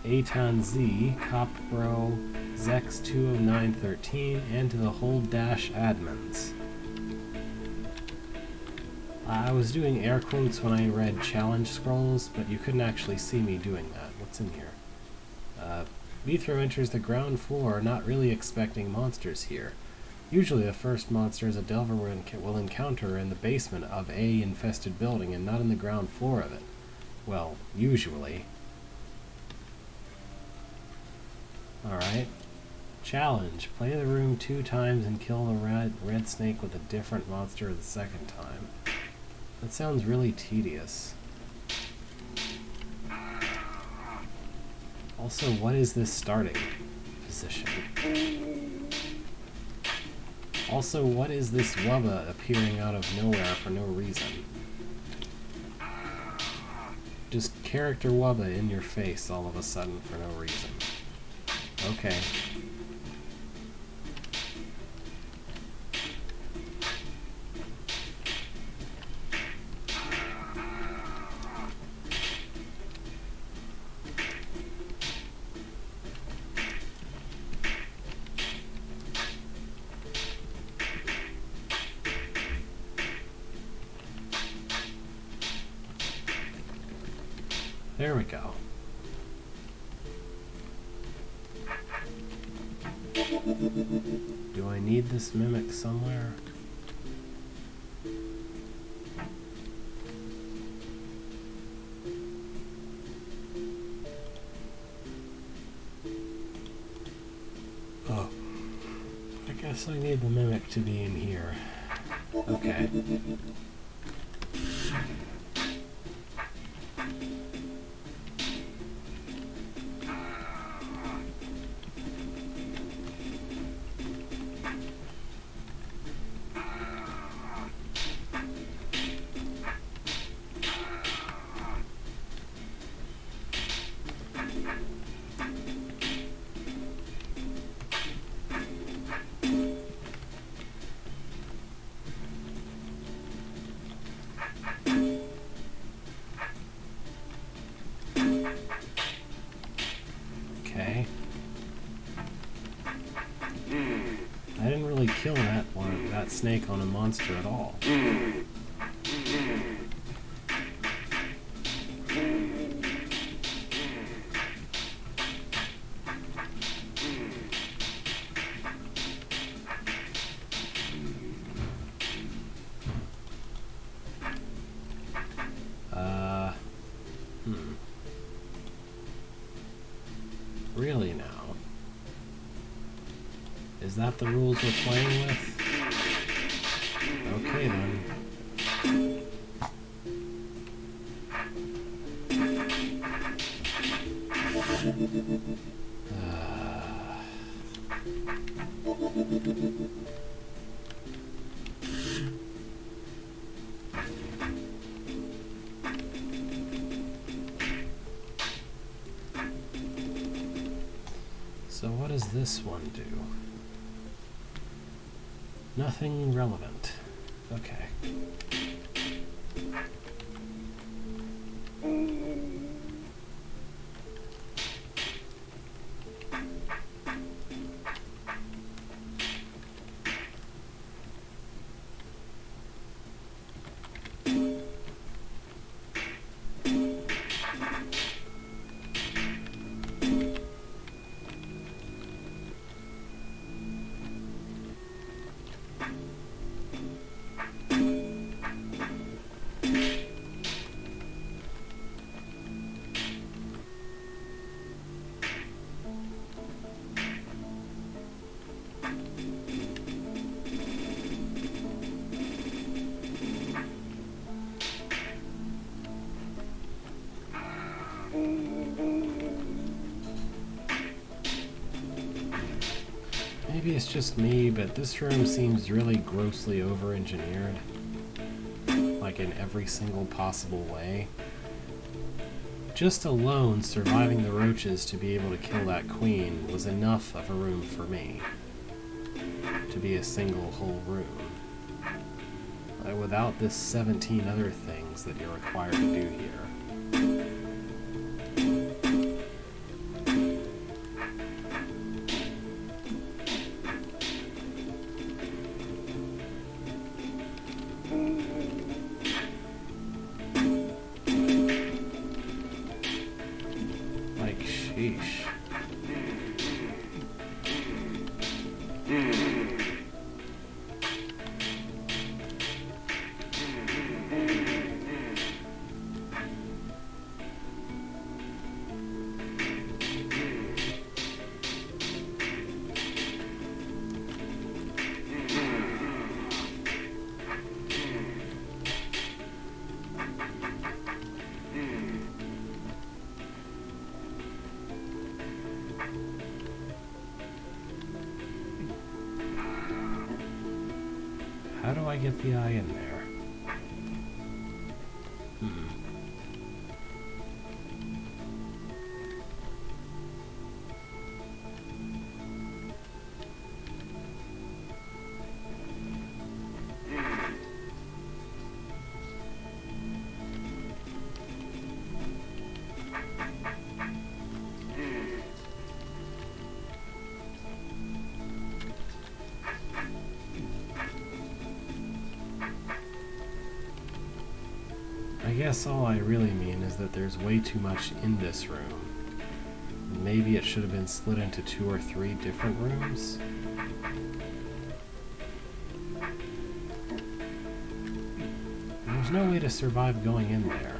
Speaker 1: Eitan Z, Copbro, Zex20913, and to the whole Dash admins. I was doing air quotes when I read challenge scrolls, but you couldn't actually see me doing that. What's in here? Beethro enters the ground floor, not really expecting monsters here. Usually the first monsters a Delver will encounter in the basement of a infested building and not in the ground floor of it. Well, usually. Alright. Challenge. Play the room 2 times and kill the red snake with a different monster the second time. That sounds really tedious. Also, what is this starting position? Also, what is this Wubba appearing out of nowhere for no reason? Just character Wubba in your face all of a sudden for no reason. Okay. There we go. Do I need this mimic somewhere? Oh. I guess I need the mimic to be in here. Okay. Okay. I didn't really kill that snake on a monster at all. Really now? Is that the rules we're playing with? Okay then. So what does this one do? Nothing relevant. Okay. Maybe it's just me, but this room seems really grossly over-engineered. Like in every single possible way. Just alone surviving the roaches to be able to kill that queen was enough of a room for me. To be a single whole room. Without this 17 other things that you're required to do here. Sheesh. how do I get the eye in there? I guess all I really mean is that there's way too much in this room. Maybe it should have been split into 2 or 3 different rooms? There's no way to survive going in there.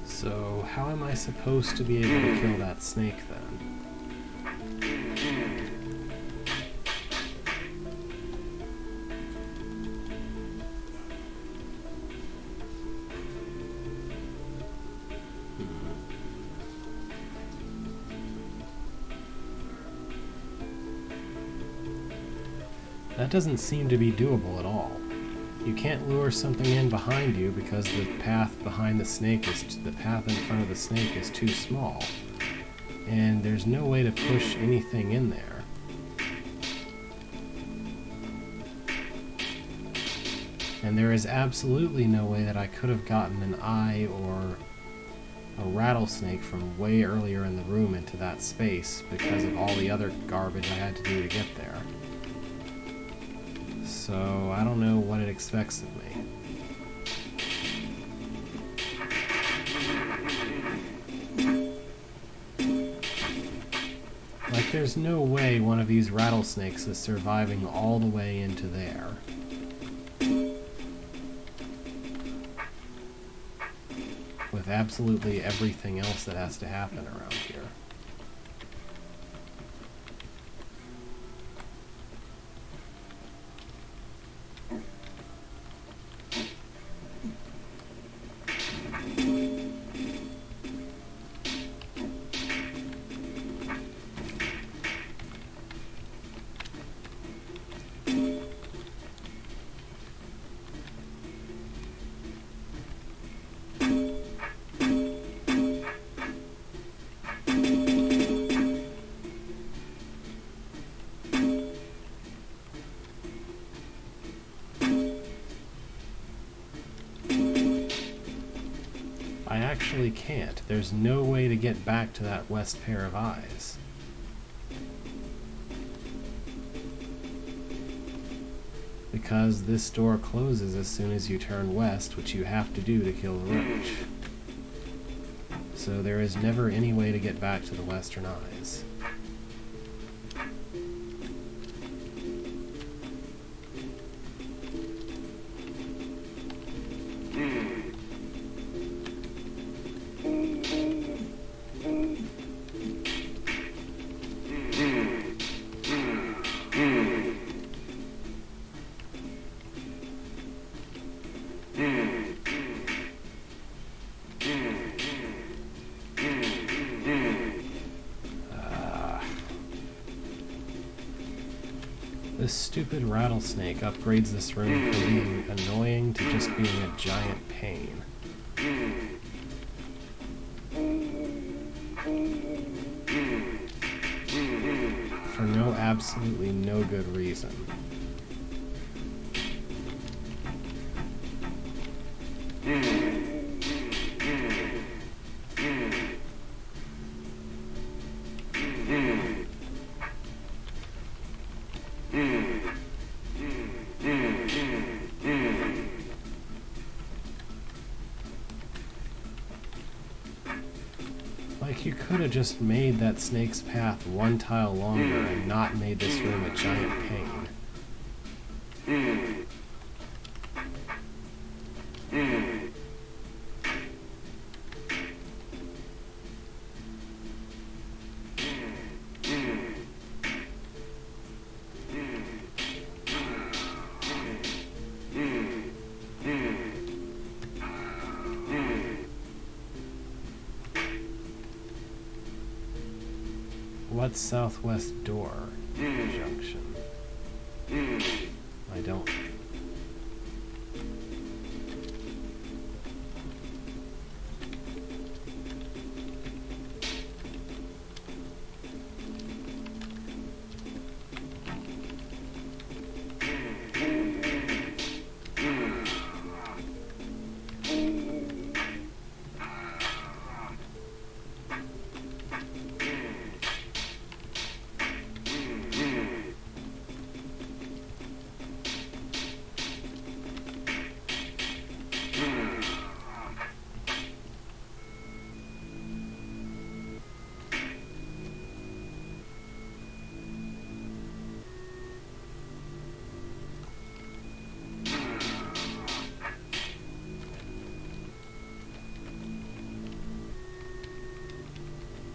Speaker 1: So, how am I supposed to be able to kill that snake then? That doesn't seem to be doable at all. You can't lure something in behind you because the path behind the snake the path in front of the snake is too small. And there's no way to push anything in there. And there is absolutely no way that I could have gotten an eye or a rattlesnake from way earlier in the room into that space because of all the other garbage I had to do to get there. So I don't know what it expects of me. Like, there's no way one of these rattlesnakes is surviving all the way into there. With absolutely everything else that has to happen around here. I actually can't. There's no way to get back to that west pair of eyes. Because this door closes as soon as you turn west, which you have to do to kill the roach. So there is never any way to get back to the western eyes. This stupid rattlesnake upgrades this room from being annoying to just being a giant pain. For no absolutely no good reason. Like, you could have just made that snake's path 1 tile longer and not made this room a giant pain. What's southwest door junction? I don't.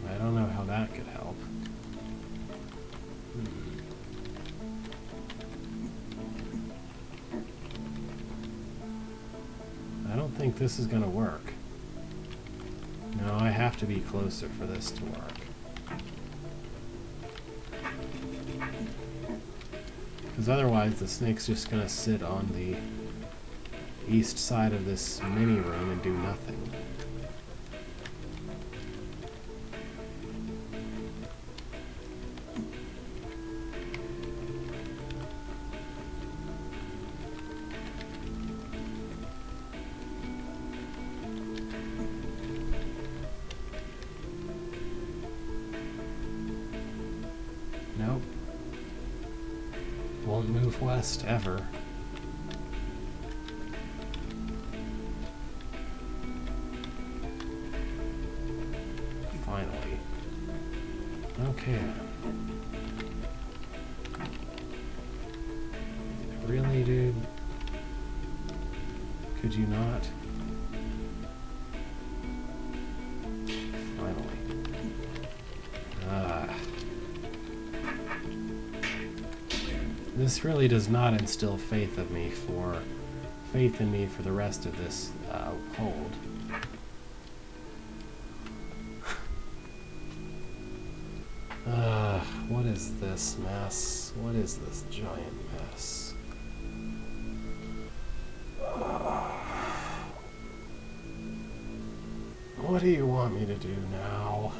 Speaker 1: I don't know how that could help. I don't think this is gonna work. No, I have to be closer for this to work. Because otherwise the snake's just gonna sit on the east side of this mini room and do nothing. Nope. Won't move west ever. Finally. Okay. Really, dude? Could you not? Finally. Ah. This really does not instill faith in me for the rest of this hold. What is this mess? What is this giant mess? What do you want me to do now?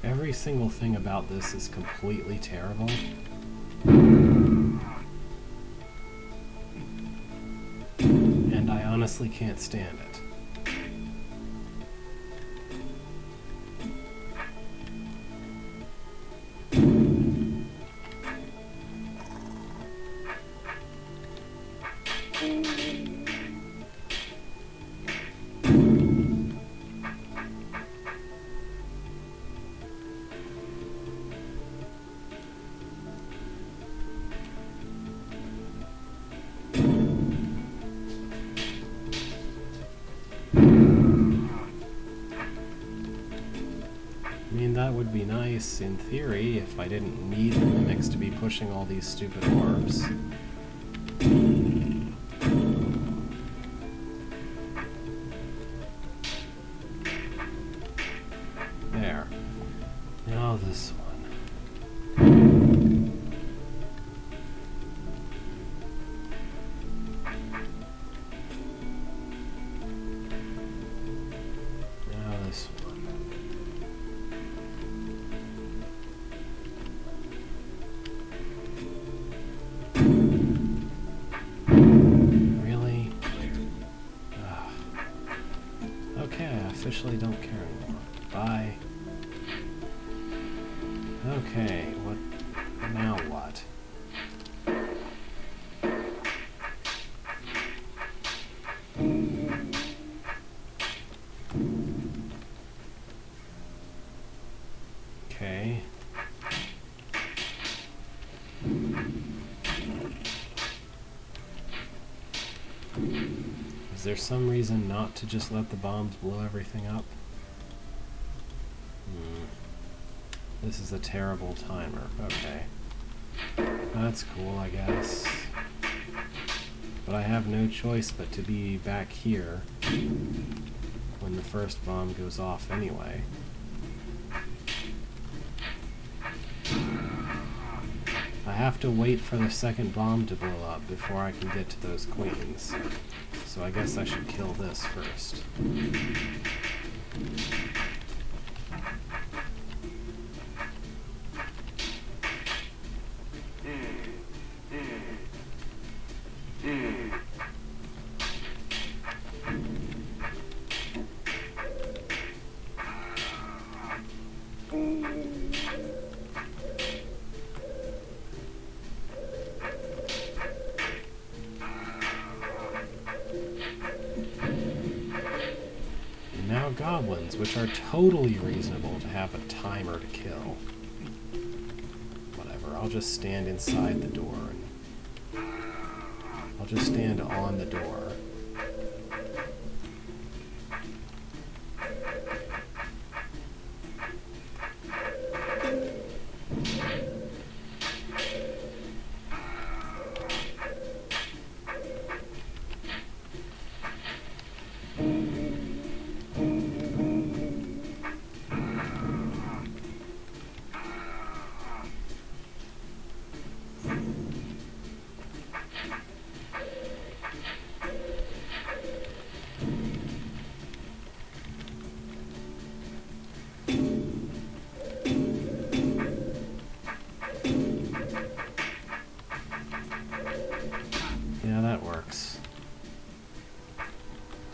Speaker 1: Every single thing about this is completely terrible. And I honestly can't stand it. space, in theory, if I didn't need the mimics to be pushing all these stupid orbs. There. Now this one. Now this one. Really? Ugh. Okay, I officially don't care anymore. Bye. Okay, what? Now what? Okay. Is there some reason not to just let the bombs blow everything up? This is a terrible timer. Okay. That's cool, I guess. But I have no choice but to be back here when the first bomb goes off anyway. I have to wait for the second bomb to blow up before I can get to those queens. So I guess I should kill this first. Now goblins, which are totally reasonable to have a timer to kill. Whatever, I'll just stand inside the door and I'll just stand on the door. Yeah, that works.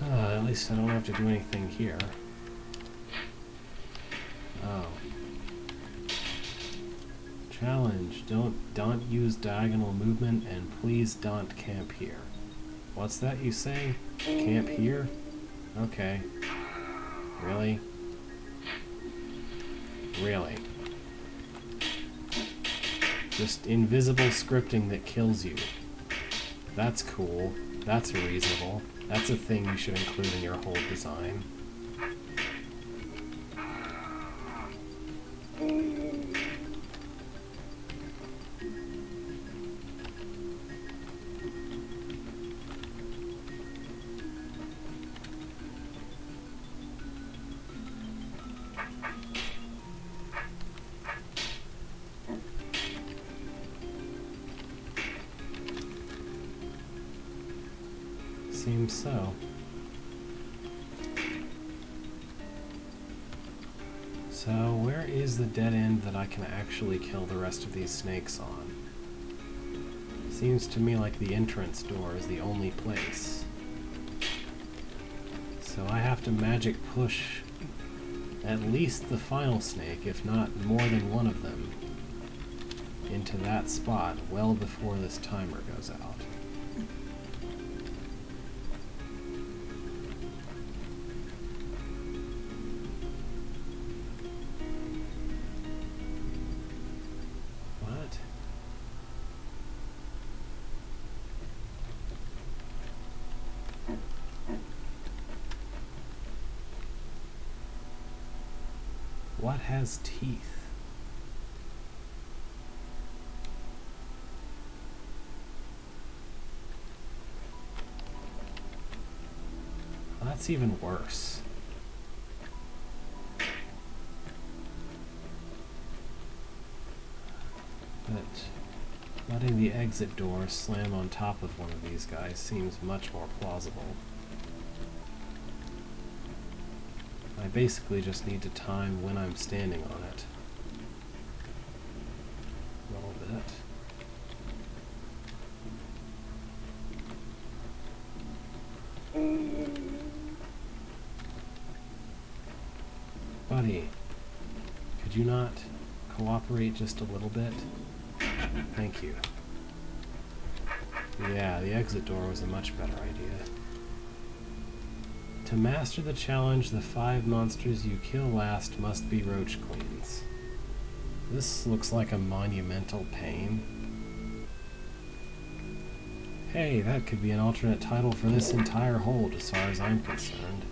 Speaker 1: At least I don't have to do anything here. Oh. Challenge. Don't use diagonal movement, and please don't camp here. What's that you say? Camp here? Okay. Really? Really? Just invisible scripting that kills you. That's cool. That's reasonable. That's a thing you should include in your whole design. Seems so. So, where is the dead end that I can actually kill the rest of these snakes on? Seems to me like the entrance door is the only place. So I have to magic push at least the final snake, if not more than one of them, into that spot well before this timer goes out. What has teeth? That's even worse. But letting the exit door slam on top of one of these guys seems much more plausible. I basically just need to time when I'm standing on it. A little bit. Buddy, could you not cooperate just a little bit? Thank you. Yeah, the exit door was a much better idea. To master the challenge, the 5 monsters you kill last must be Roach Queens. This looks like a monumental pain. Hey, that could be an alternate title for this entire hold as far as I'm concerned.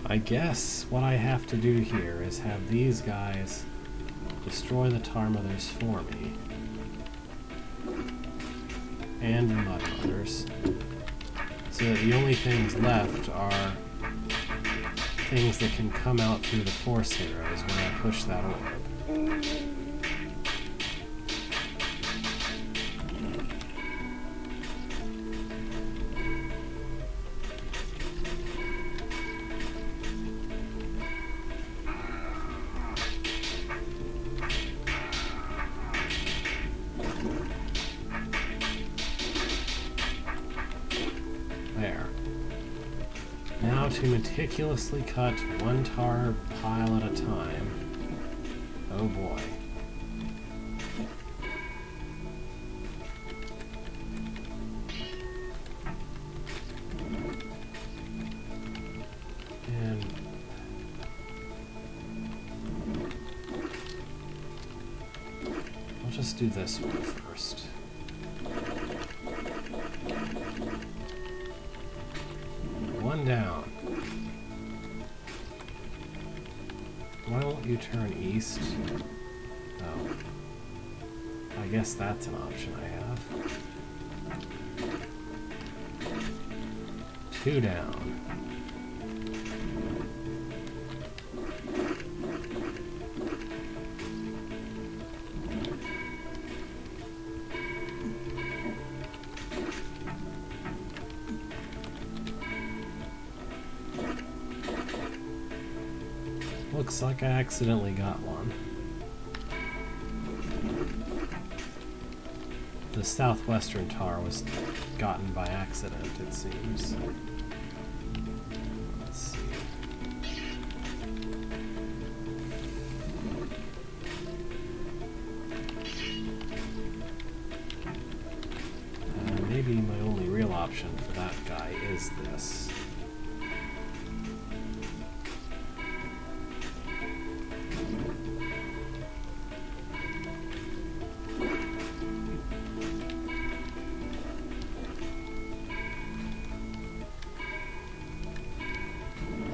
Speaker 1: I guess what I have to do here is have these guys destroy the Tar Mothers for me. And the Mud Mothers. So that the only things left are things that can come out through the Force Arrows when I push that orb. There. Now to meticulously cut one tar pile at a time. Oh boy. And I'll just do this one first. One down. Why won't you turn east? Oh. I guess that's an option I have. 2 down. Looks like I accidentally got one. The southwestern tar was gotten by accident, it seems. Let's see. Maybe my only real option for that guy is this.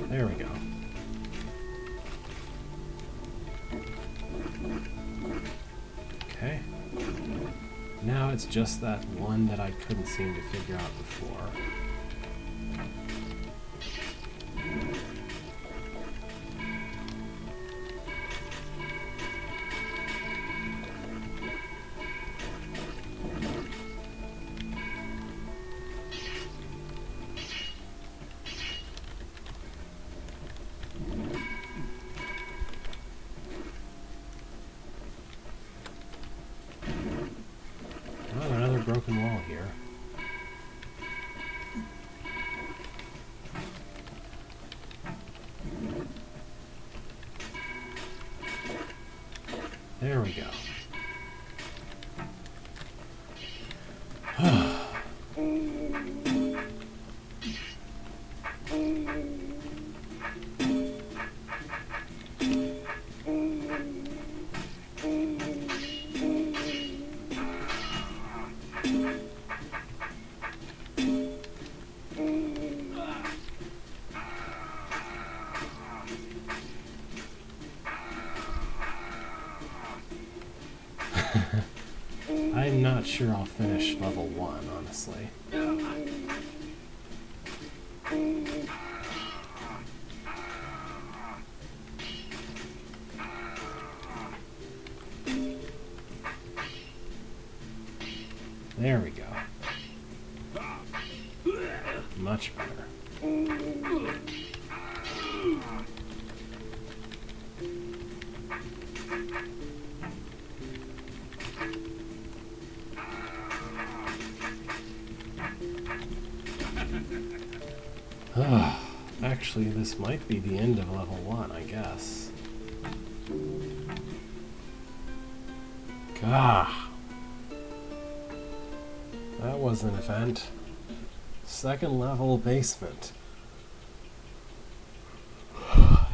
Speaker 1: There we go. Okay. Now it's just that one that I couldn't seem to figure out before. Broken wall here. we go. I'm not sure I'll finish level 1, honestly. There we go. Much better. Actually, this might be the end of level 1, I guess. Gah! That was an event. Second level basement.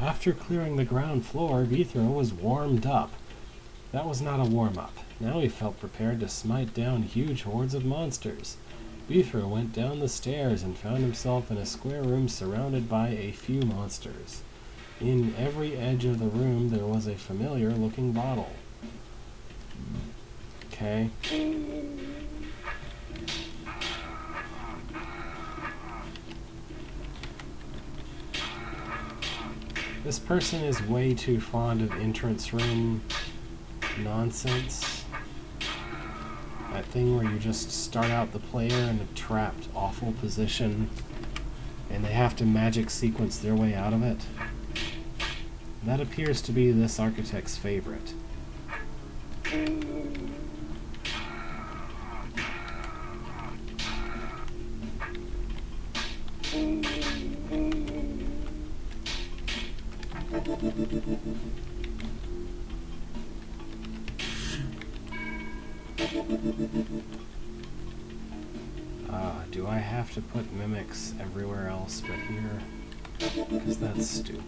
Speaker 1: After clearing the ground floor, Vithro was warmed up. That was not a warm-up. Now he felt prepared to smite down huge hordes of monsters. Vithro went down the stairs and found himself in a square room surrounded by a few monsters. In every edge of the room there was a familiar-looking bottle. Okay. This person is way too fond of entrance room nonsense. That thing where you just start out the player in a trapped, awful position, and they have to magic sequence their way out of it. That appears to be this architect's favorite. Do I have to put mimics everywhere else but here? Because that's stupid.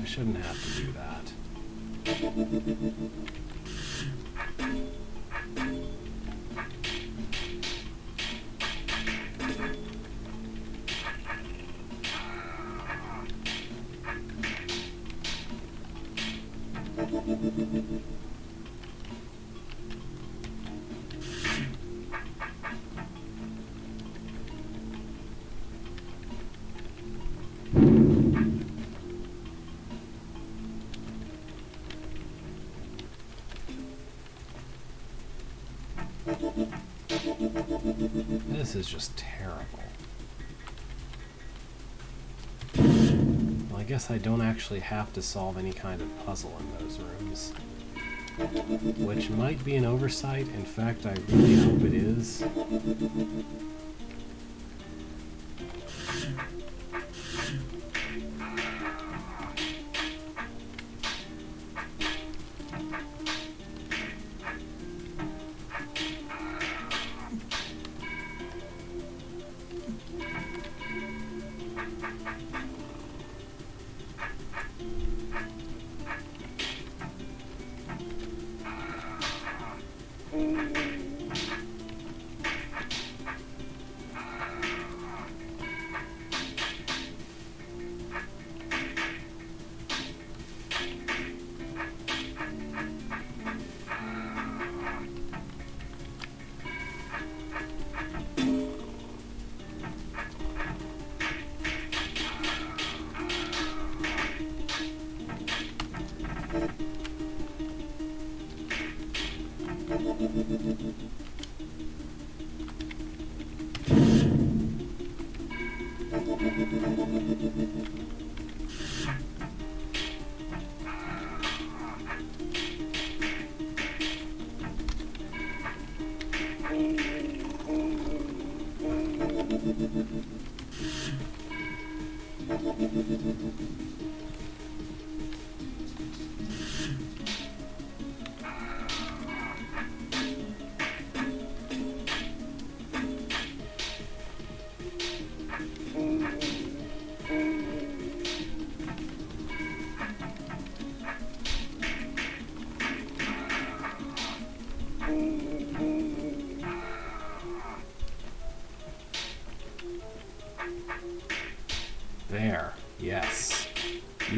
Speaker 1: I shouldn't have to do that. This is just terrible. Well, I guess I don't actually have to solve any kind of puzzle in those rooms. Which might be an oversight. In fact, I really hope it is.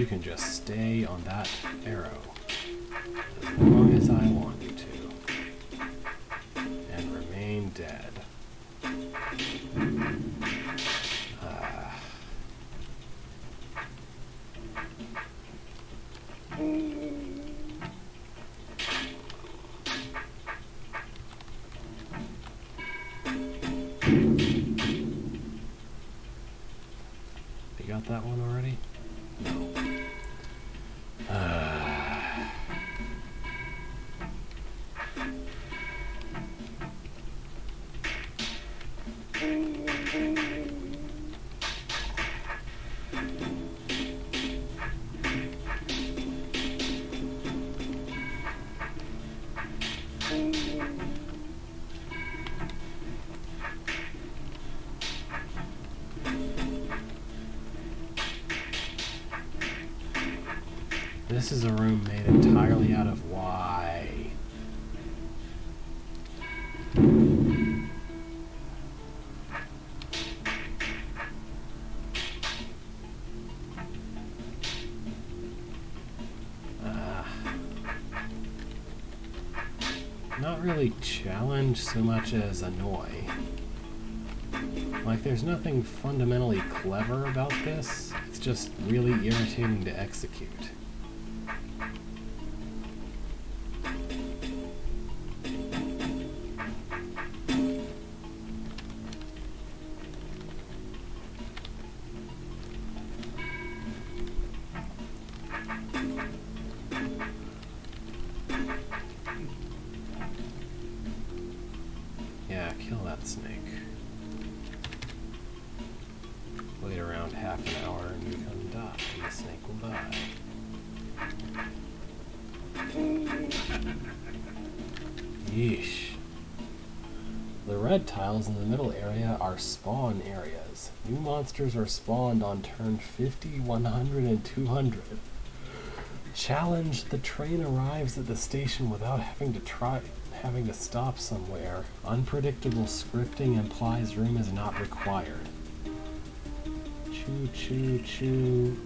Speaker 1: can just stay on that arrow as long as I want you to. And remain dead. You got that one already? No. This is a room made entirely out of why. Not really challenge so much as annoy. Like, there's nothing fundamentally clever about this, it's just really irritating to execute. Yeah, kill that snake. Wait around half an hour and you come die, and the snake will die. Yeesh. The red tiles in the middle area are spawn areas. New monsters are spawned on turn 50, 100, and 200. Challenge: the train arrives at the station without having to stop somewhere. Unpredictable scripting implies room is not required. Choo choo choo.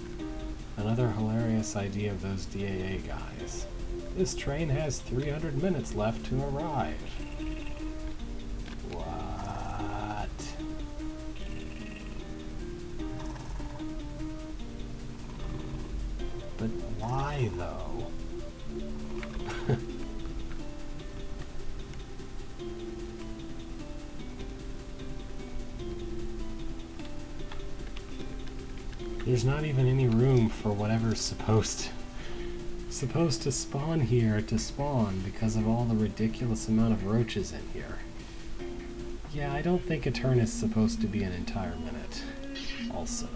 Speaker 1: Another hilarious idea of those DAA guys. This train has 300 minutes left to arrive. What? But why though? There's not even any room for whatever's supposed to spawn here to spawn because of all the ridiculous amount of roaches in here. Yeah, I don't think a turn is supposed to be an entire minute. Also,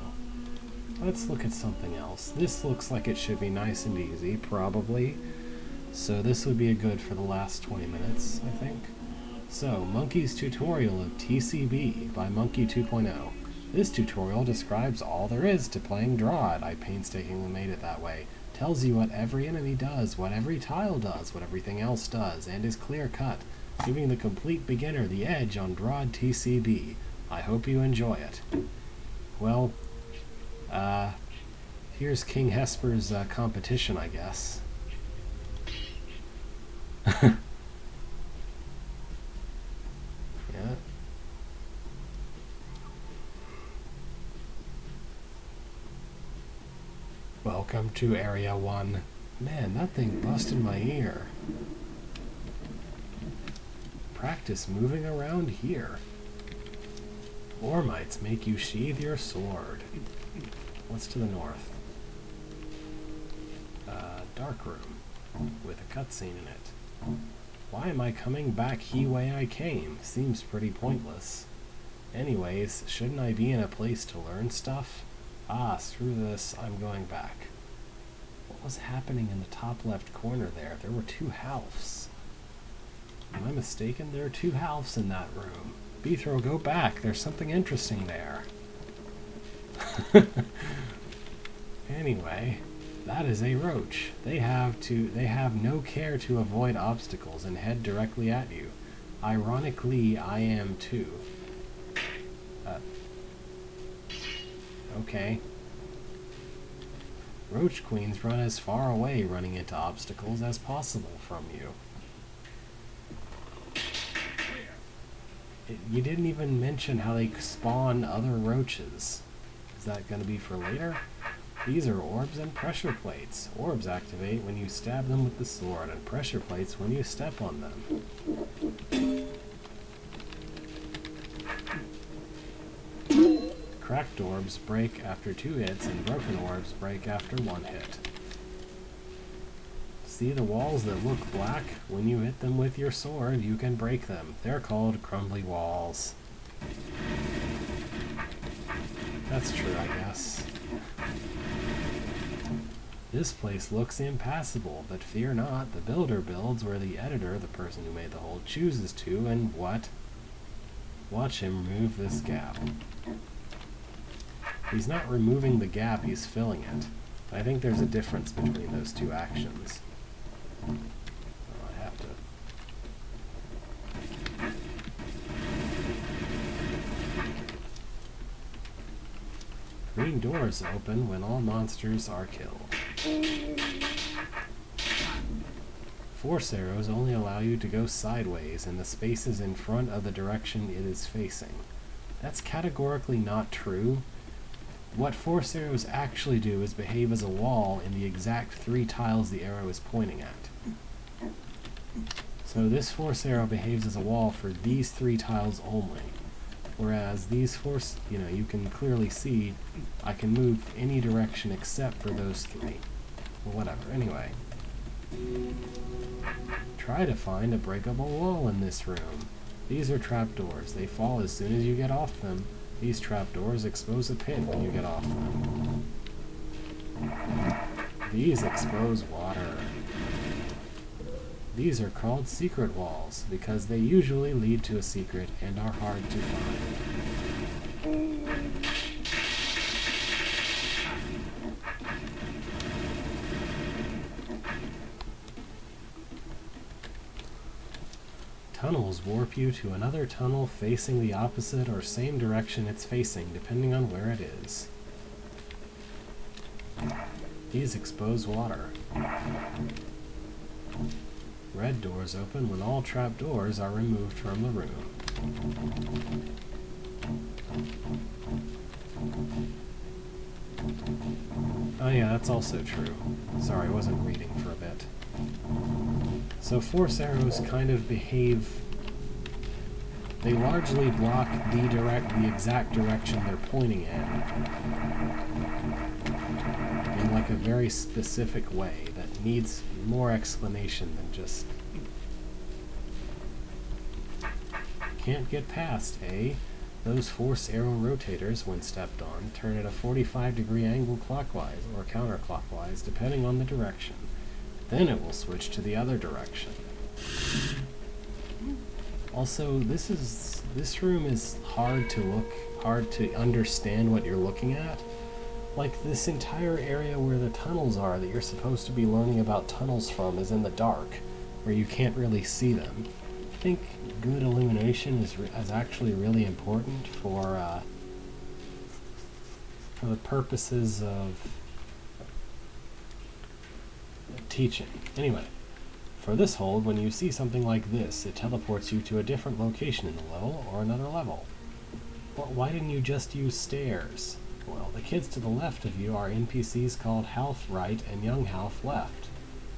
Speaker 1: let's look at something else. This looks like it should be nice and easy, probably. So this would be a good for the last 20 minutes, I think. So, Monkey's tutorial of TCB by Monkey 2.0. This tutorial describes all there is to playing Drawd. I painstakingly made it that way. Tells you what every enemy does, what every tile does, what everything else does, and is clear-cut, giving the complete beginner the edge on Drawd TCB. I hope you enjoy it. Well, here's King Hesper's competition, I guess. Yeah. Welcome to Area 1. Man, that thing busted my ear. Practice moving around here. Ormites make you sheathe your sword. What's to the north? Dark room with a cutscene in it. Why am I coming back the way I came? Seems pretty pointless. Anyways, shouldn't I be in a place to learn stuff? Ah, screw this, I'm going back. What was happening in the top left corner there? There were two halves. Am I mistaken? There are two halves in that room. Beethro, go back. There's something interesting there. Anyway, that is a roach. They have no care to avoid obstacles and head directly at you. Ironically, I am too. Okay. Roach queens run as far away running into obstacles as possible from you. You didn't even mention how they spawn other roaches. Is that going to be for later? These are orbs and pressure plates. Orbs activate when you stab them with the sword, and pressure plates when you step on them. Cracked orbs break after 2 hits, and broken orbs break after 1 hit. See the walls that look black? When you hit them with your sword, you can break them. They're called crumbly walls. That's true, I guess. This place looks impassable, but fear not, the builder builds where the editor, the person who made the hole, chooses to, and what? Watch him remove this gap. He's not removing the gap, he's filling it. I think there's a difference between those two actions. Oh, I have to... Green doors open when all monsters are killed. Force arrows only allow you to go sideways in the spaces in front of the direction it is facing. That's categorically not true. What force arrows actually do is behave as a wall in the exact 3 tiles the arrow is pointing at. So this force arrow behaves as a wall for these 3 tiles only. Whereas these force, you can clearly see I can move any direction except for those 3. Well, whatever. Anyway. Try to find a breakable wall in this room. These are trapdoors. They fall as soon as you get off them. These trapdoors expose a pit when you get off them. These expose water. These are called secret walls because they usually lead to a secret and are hard to find. Tunnels warp you to another tunnel facing the opposite or same direction it's facing, depending on where it is. These expose water. Red doors open when all trapdoors are removed from the room. Oh yeah, that's also true. Sorry, I wasn't reading for a bit. So force arrows kind of behave... They largely block the exact direction they're pointing in like a very specific way that needs more explanation than just... Can't get past, eh? Those force arrow rotators, when stepped on, turn at a 45-degree angle clockwise or counterclockwise, depending on the direction. Then it will switch to the other direction. Also, this room is hard to understand what you're looking at. Like, this entire area where the tunnels are that you're supposed to be learning about tunnels from is in the dark, where you can't really see them. I think good illumination is actually really important for the purposes of teaching. Anyway, for this hold, when you see something like this, it teleports you to a different location in the level or another level. Well, why didn't you just use stairs? Well, the kids to the left of you are NPCs called Half right and Young Half left.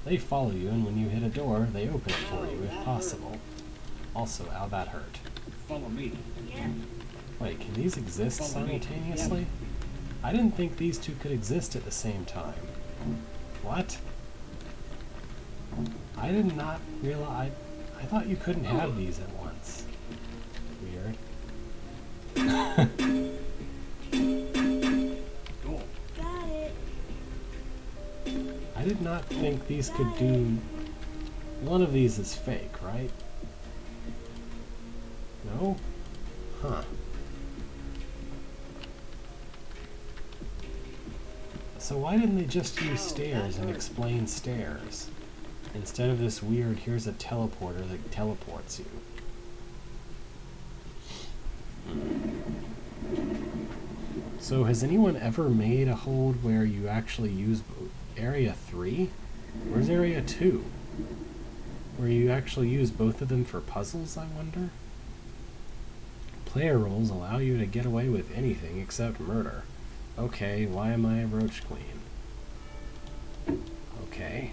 Speaker 1: They follow you, and when you hit a door, they open it for you if possible. Also, ow, that hurt.
Speaker 4: Follow me.
Speaker 1: Wait, can these exist simultaneously? I didn't think these two could exist at the same time. What? I did not realize... I thought you couldn't have these at once. Weird.
Speaker 4: Cool.
Speaker 5: Got it.
Speaker 1: I did not think these could do... One of these is fake, right? No? Huh. So why didn't they just use stairs and explain stairs? Instead of this weird, here's a teleporter that teleports you. So has anyone ever made a hold where you actually use area 3? Where's area 2? Where you actually use both of them for puzzles, I wonder? Player roles allow you to get away with anything except murder. Okay, why am I a Roach Queen? Okay.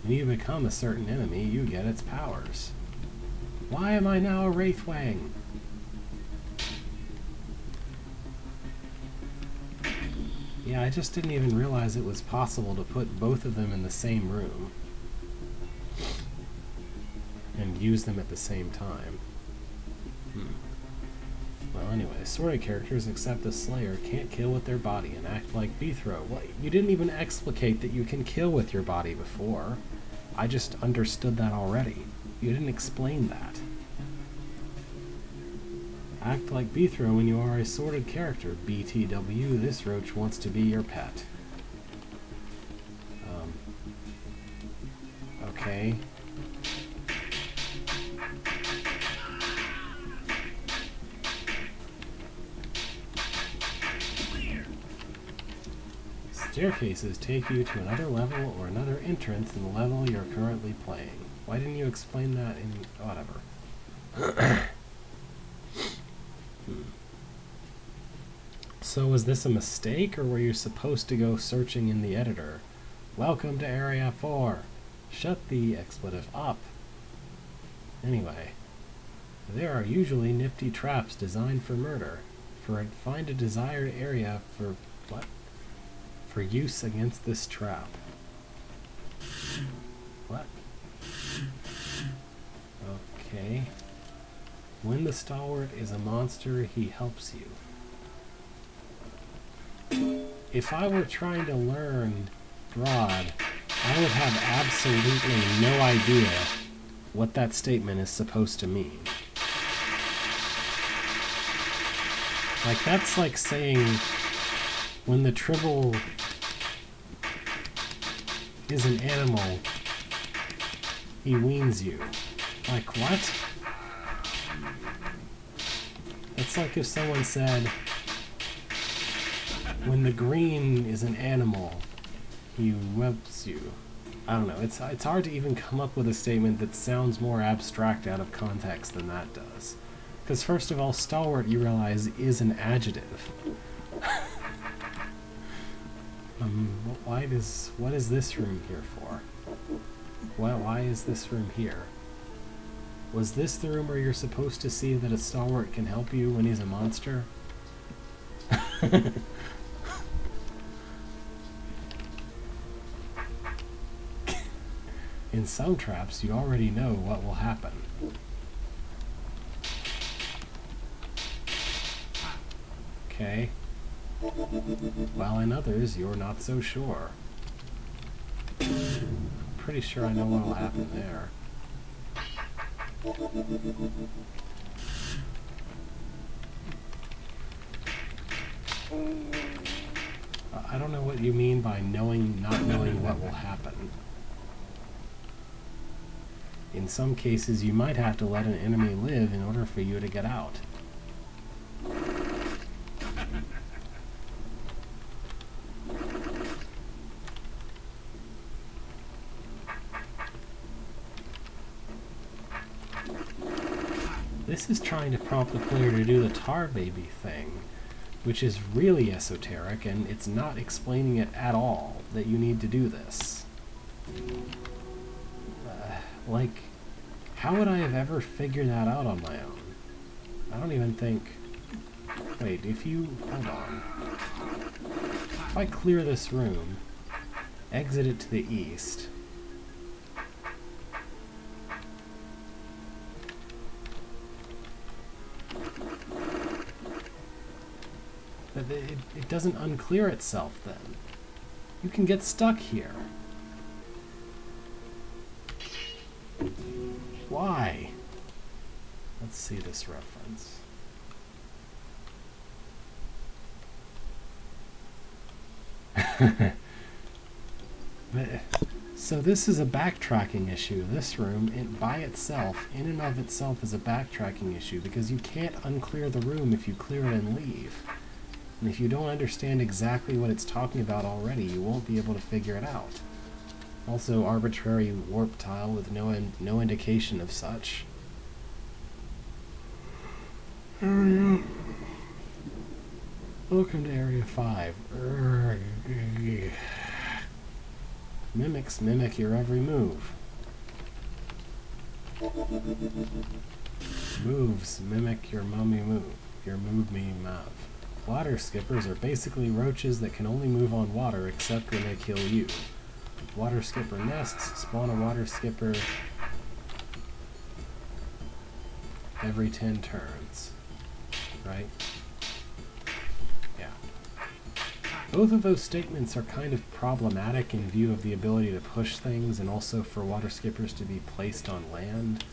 Speaker 1: When you become a certain enemy, you get its powers. Why am I now a Wraithwing? Yeah, I just didn't even realize it was possible to put both of them in the same room and use them at the same time. Well, anyway, story characters except the Slayer can't kill with their body and act like Beethro. What? You didn't even explicate that you can kill with your body before. I just understood that already. You didn't explain that. Act like Beethro when you are a sorted character. BTW, this roach wants to be your pet. Okay. Staircases take you to another level or another entrance in the level you're currently playing. Why didn't you explain that in... whatever. So was this a mistake, or were you supposed to go searching in the editor? Welcome to Area 4. Shut the expletive up. Anyway, there are usually nifty traps designed for murder. Find a desired area for... what? For use against this trap. What? Okay. When the stalwart is a monster, he helps you. If I were trying to learn Broad, I would have absolutely no idea what that statement is supposed to mean. Like, that's like saying when the Tribble is an animal, he weans you. Like, what? It's like if someone said, when the green is an animal, he whelps you. I don't know, it's hard to even come up with a statement that sounds more abstract out of context than that does. Because first of all, stalwart, you realize, is an adjective. What is this room here for? Why is this room here? Was this the room where you're supposed to see that a stalwart can help you when he's a monster? In some traps, you already know what will happen. Okay. While in others, you're not so sure. Pretty sure I know what will happen there. I don't know what you mean by not knowing what will happen. In some cases, you might have to let an enemy live in order for you to get out. This is trying to prompt the player to do the tar baby thing, which is really esoteric, and it's not explaining it at all that you need to do this. Like, how would I have ever figured that out on my own? I don't even think... Wait, if you... hold on. If I clear this room, exit it to the east... But it doesn't unclear itself then. You can get stuck here. Why? Let's see this reference. So this is a backtracking issue. This room, by itself, in and of itself, is a backtracking issue because you can't unclear the room if you clear it and leave. And if you don't understand exactly what it's talking about already, you won't be able to figure it out. Also, arbitrary warp tile with no indication of such. Area. Welcome to Area 5. Mimics mimic your every move. Moves mimic your mummy move. Your move me mouth. Water skippers are basically roaches that can only move on water except when they kill you. Water skipper nests spawn a water skipper every 10 turns. Right? Yeah. Both of those statements are kind of problematic in view of the ability to push things and also for water skippers to be placed on land.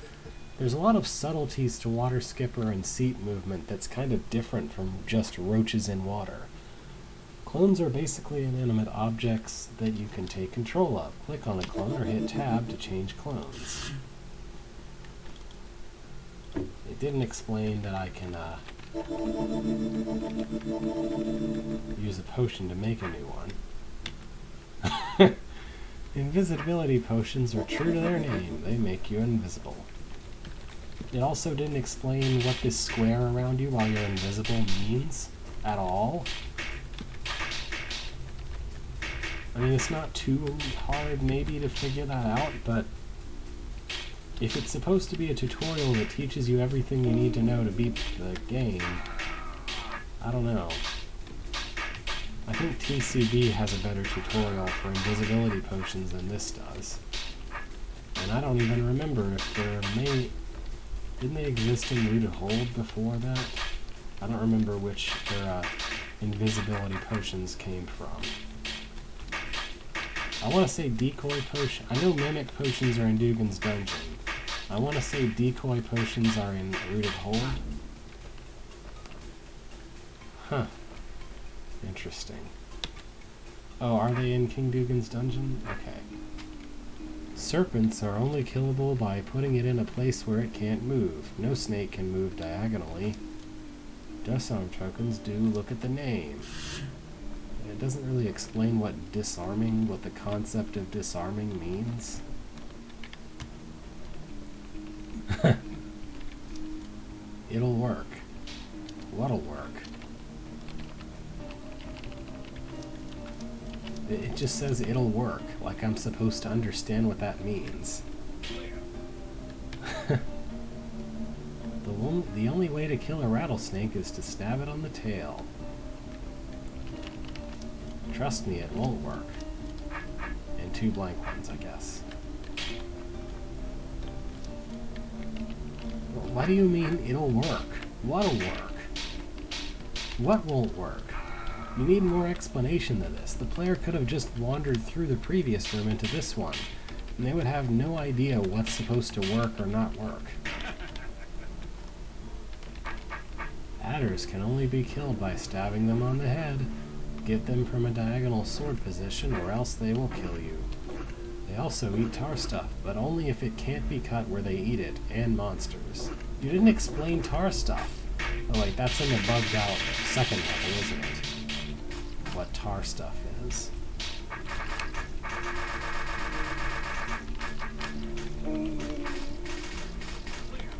Speaker 1: There's a lot of subtleties to water skipper and seat movement that's kind of different from just roaches in water. Clones are basically inanimate objects that you can take control of. Click on a clone or hit tab to change clones. It didn't explain that I can use a potion to make a new one. Invisibility potions are true to their name. They make you invisible. It also didn't explain what this square around you while you're invisible means at all. I mean, it's not too hard maybe to figure that out, but if it's supposed to be a tutorial that teaches you everything you need to know to beat the game, I don't know. I think TCB has a better tutorial for invisibility potions than this does. And I don't even remember if didn't they exist in Rooted Hold before that? I don't remember which their invisibility potions came from. I want to say decoy potion. I know mimic potions are in Dugan's Dungeon. I want to say decoy potions are in Rooted Hold. Huh. Interesting. Oh, are they in King Dugan's Dungeon? Okay. Serpents are only killable by putting it in a place where it can't move. No snake can move diagonally. Disarm tokens do. Look at the name. It doesn't really explain what the concept of disarming means. It'll work. What'll work? It just says it'll work, like I'm supposed to understand what that means. The only way to kill a rattlesnake is to stab it on the tail. Trust me, it won't work. And 2 blank ones, I guess. Well, what do you mean it'll work? What'll work? What won't work? You need more explanation than this. The player could have just wandered through the previous room into this one, and they would have no idea what's supposed to work or not work. Adders can only be killed by stabbing them on the head. Get them from a diagonal sword position, or else they will kill you. They also eat tar stuff, but only if it can't be cut where they eat it, and monsters. You didn't explain tar stuff. Oh wait, that's in the bugged out second level, isn't it? What tar stuff is.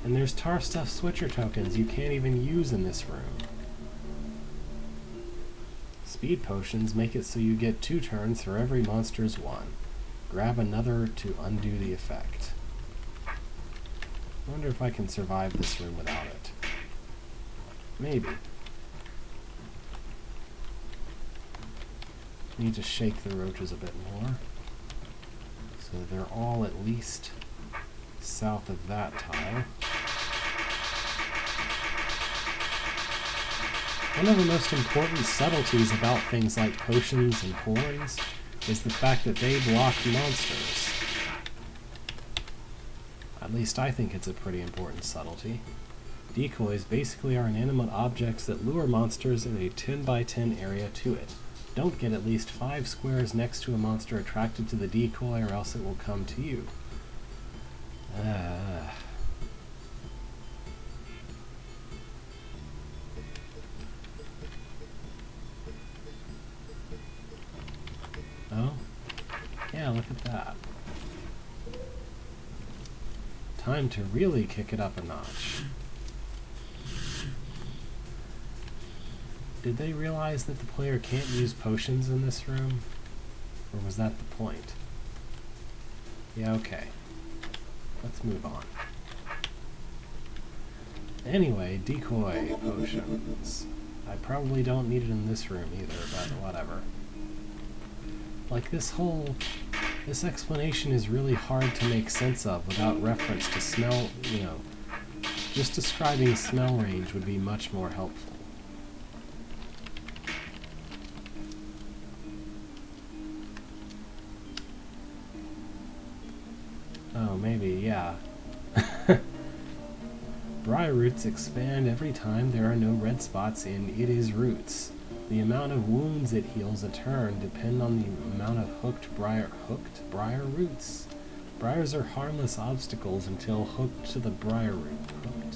Speaker 1: And there's tar stuff switcher tokens you can't even use in this room. Speed potions make it so you get 2 turns for every monster's 1. Grab another to undo the effect. I wonder if I can survive this room without it. Maybe. Need to shake the roaches a bit more, so they're all at least south of that tile. One of the most important subtleties about things like potions and horns is the fact that they block monsters. At least I think it's a pretty important subtlety. Decoys basically are inanimate objects that lure monsters in a 10 by 10 area to it. Don't get at least 5 squares next to a monster attracted to the decoy, or else it will come to you. Oh? Yeah, look at that. Time to really kick it up a notch. Did they realize that the player can't use potions in this room? Or was that the point? Yeah, okay. Let's move on. Anyway, decoy potions. I probably don't need it in this room either, but whatever. Like, this explanation is really hard to make sense of without reference to smell, you know. Just describing smell range would be much more helpful. Oh, maybe, yeah. Briar roots expand every time there are no red spots in It Is Roots. The amount of wounds it heals a turn depend on the amount of hooked briar roots. Briars are harmless obstacles until hooked to the briar root. Hooked.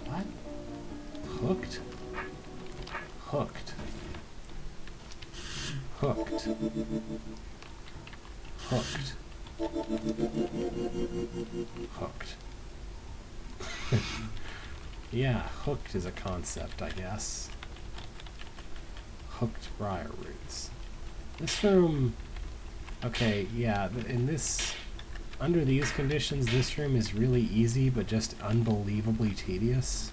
Speaker 1: What? Hooked? Hooked. Hooked. Hooked. Hooked. Yeah, hooked is a concept, I guess. Hooked briar roots. This room... Okay, yeah, under these conditions, this room is really easy, but just unbelievably tedious.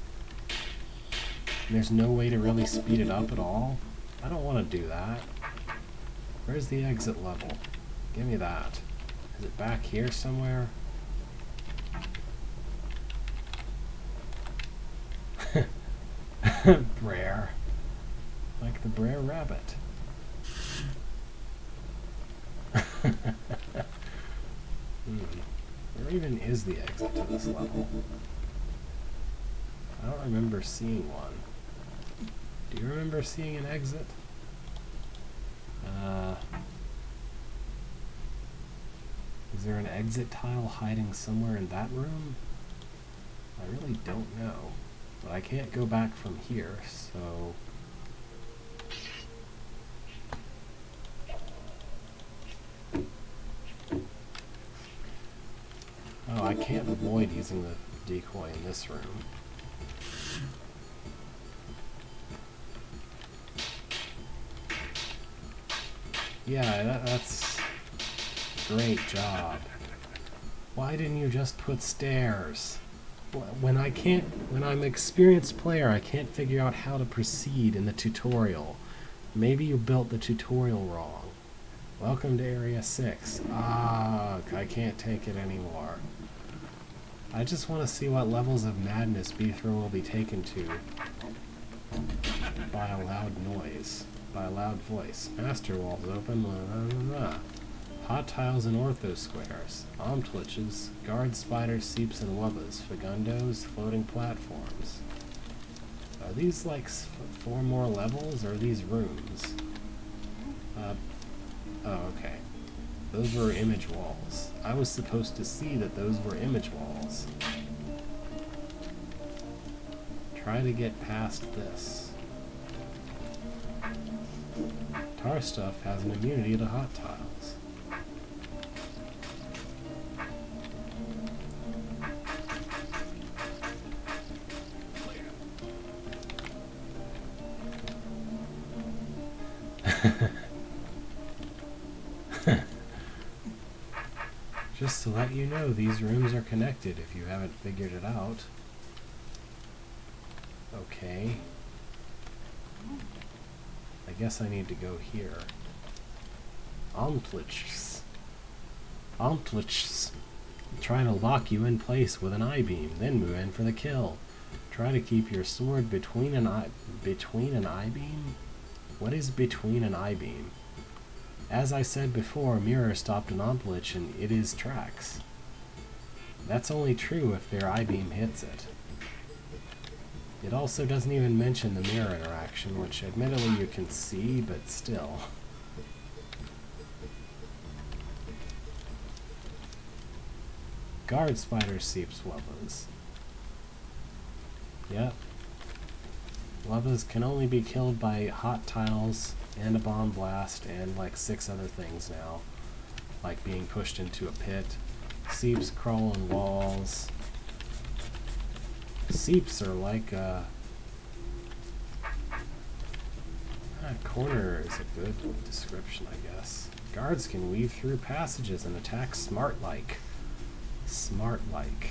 Speaker 1: And there's no way to really speed it up at all. I don't want to do that. Where's the exit level? Give me that. Is it back here somewhere? Brer. Like the Brer Rabbit. Where even is the exit to this level? I don't remember seeing one. Do you remember seeing an exit? Is there an exit tile hiding somewhere in that room? I really don't know. But I can't go back from here, so... Oh, I can't avoid using the decoy in this room. Yeah, that's... Great job. Why didn't you just put stairs? When I'm an experienced player, I can't figure out how to proceed in the tutorial. Maybe you built the tutorial wrong. Welcome to Area 6. Ah, I can't take it anymore. I just want to see what levels of madness Beethro will be taken to by a loud noise, by a loud voice. Master walls open, blah, blah, blah, blah. Hot tiles and ortho squares, omtliches, guard spiders, seeps and wubbas, fagundos, floating platforms. Are these like 4 more levels, or are these rooms? Oh, okay. Those were image walls. I was supposed to see that those were image walls. Try to get past this. Tar stuff has an immunity to hot tiles. Just to let you know, these rooms are connected if you haven't figured it out. Okay. I guess I need to go here. Omtliches. Omtliches. Try to lock you in place with an I-beam, then move in for the kill. Try to keep your sword between an I-beam? What is between an I-beam? As I said before, Mirror stopped an Omtlich in It Is tracks. That's only true if their I-beam hits it. It also doesn't even mention the mirror interaction, which admittedly you can see, but still. Guard spider seeps Wubbas. Yep. Wubbas can only be killed by hot tiles and a bomb blast and like 6 other things now. Like being pushed into a pit. Seeps crawl on walls. Seeps are like corner is a good description, I guess. Guards can weave through passages and attack smart-like. Smart-like.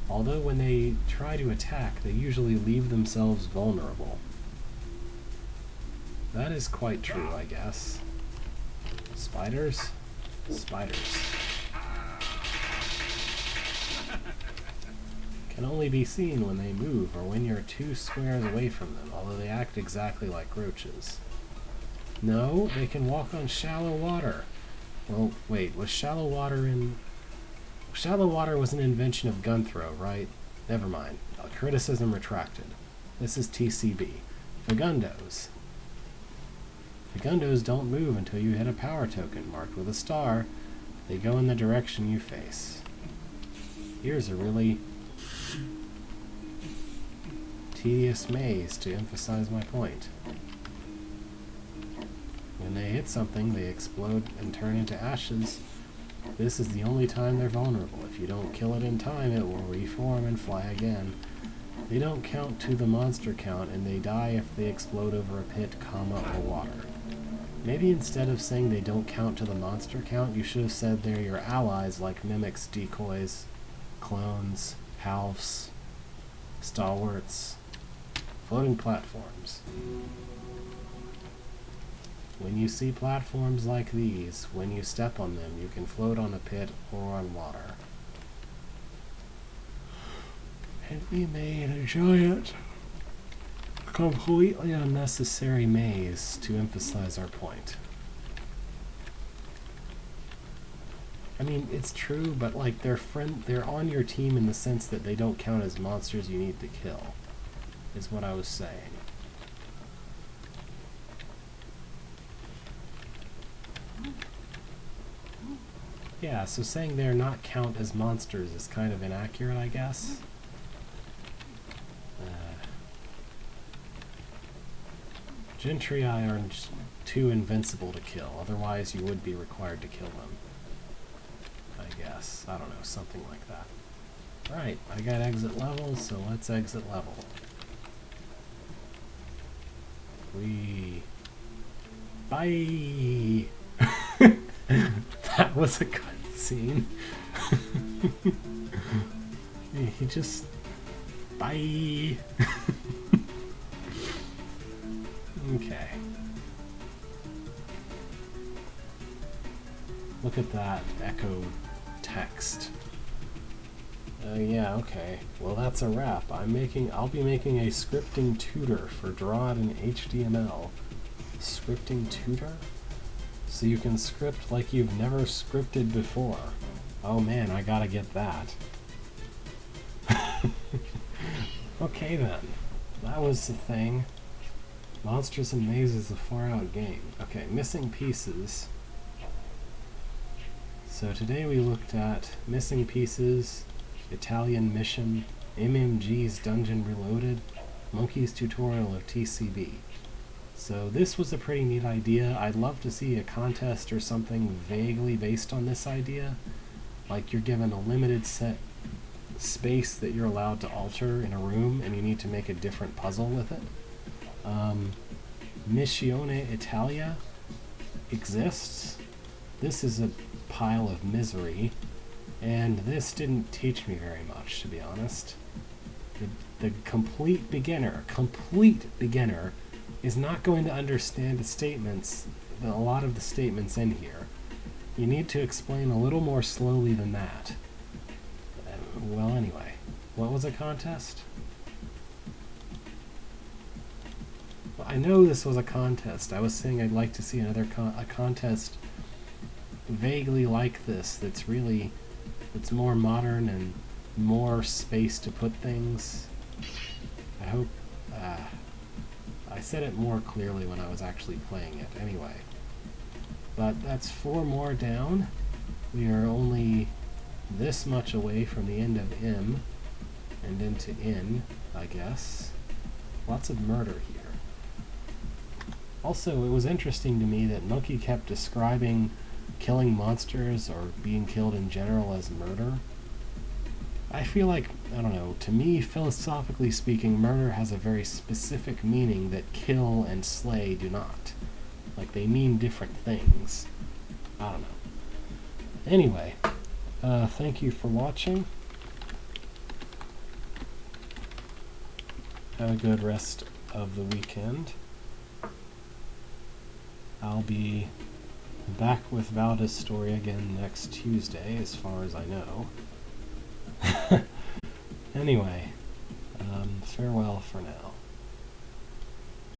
Speaker 1: Although when they try to attack, they usually leave themselves vulnerable. That is quite true, I guess. Spiders? Spiders. Can only be seen when they move or when you're 2 squares away from them, although they act exactly like roaches. No, they can walk on shallow water. Well, wait, was shallow water in... Shallow water was an invention of Gunthrow, right? Never mind. Criticism retracted. This is TCB. Fagundos. Fagundos don't move until you hit a power token marked with a star. They go in the direction you face. Here's a really tedious maze to emphasize my point. When they hit something, they explode and turn into ashes. This is the only time they're vulnerable. If you don't kill it in time, it will reform and fly again. They don't count to the monster count, and they die if they explode over a pit, comma, or water. Maybe instead of saying they don't count to the monster count, you should have said they're your allies like mimics, decoys, clones, halves, stalwarts, floating platforms. When you see platforms like these, when you step on them, you can float on a pit or on water. And we made a giant, completely unnecessary maze to emphasize our point. I mean, it's true, but like they're on your team in the sense that they don't count as monsters you need to kill, is what I was saying. Yeah, so saying they're not count as monsters is kind of inaccurate, I guess. Gentry are too invincible to kill, otherwise you would be required to kill them. I guess. I don't know, something like that. Right, I got exit level, so let's exit level. Bye! That was a cutscene. He just... Bye! Okay. Look at that echo text. Yeah, okay. Well, that's a wrap. I'll be making a scripting tutor for Draw It in HTML. Scripting tutor? So you can script like you've never scripted before. Oh man, I gotta get that. Okay then. That was the thing. Monsters and Mazes is a far-out game. Okay, missing pieces. So today we looked at Missing Pieces, Italian Mission, MMG's Dungeon Reloaded, Monkey's Tutorial of TCB. So this was a pretty neat idea. I'd love to see a contest or something vaguely based on this idea. Like you're given a limited set space that you're allowed to alter in a room and you need to make a different puzzle with it. Missione Italia exists. This is a pile of misery, and this didn't teach me very much, to be honest. The complete beginner is not going to understand the statements, a lot of the statements in here. You need to explain a little more slowly than that. Well, anyway, what was a contest? Well, I know this was a contest. I was saying I'd like to see another a contest vaguely like this that's more modern and more space to put things. I said it more clearly when I was actually playing it anyway. But that's 4 more down. We are only this much away from the end of M and into N, I guess. Lots of murder here. Also, it was interesting to me that Monkey kept describing killing monsters or being killed in general as murder. I feel like, I don't know, to me, philosophically speaking, murder has a very specific meaning that kill and slay do not. Like, they mean different things. I don't know. Anyway, thank you for watching. Have a good rest of the weekend. I'll be back with Valda's story again next Tuesday, as far as I know. Anyway, farewell for now.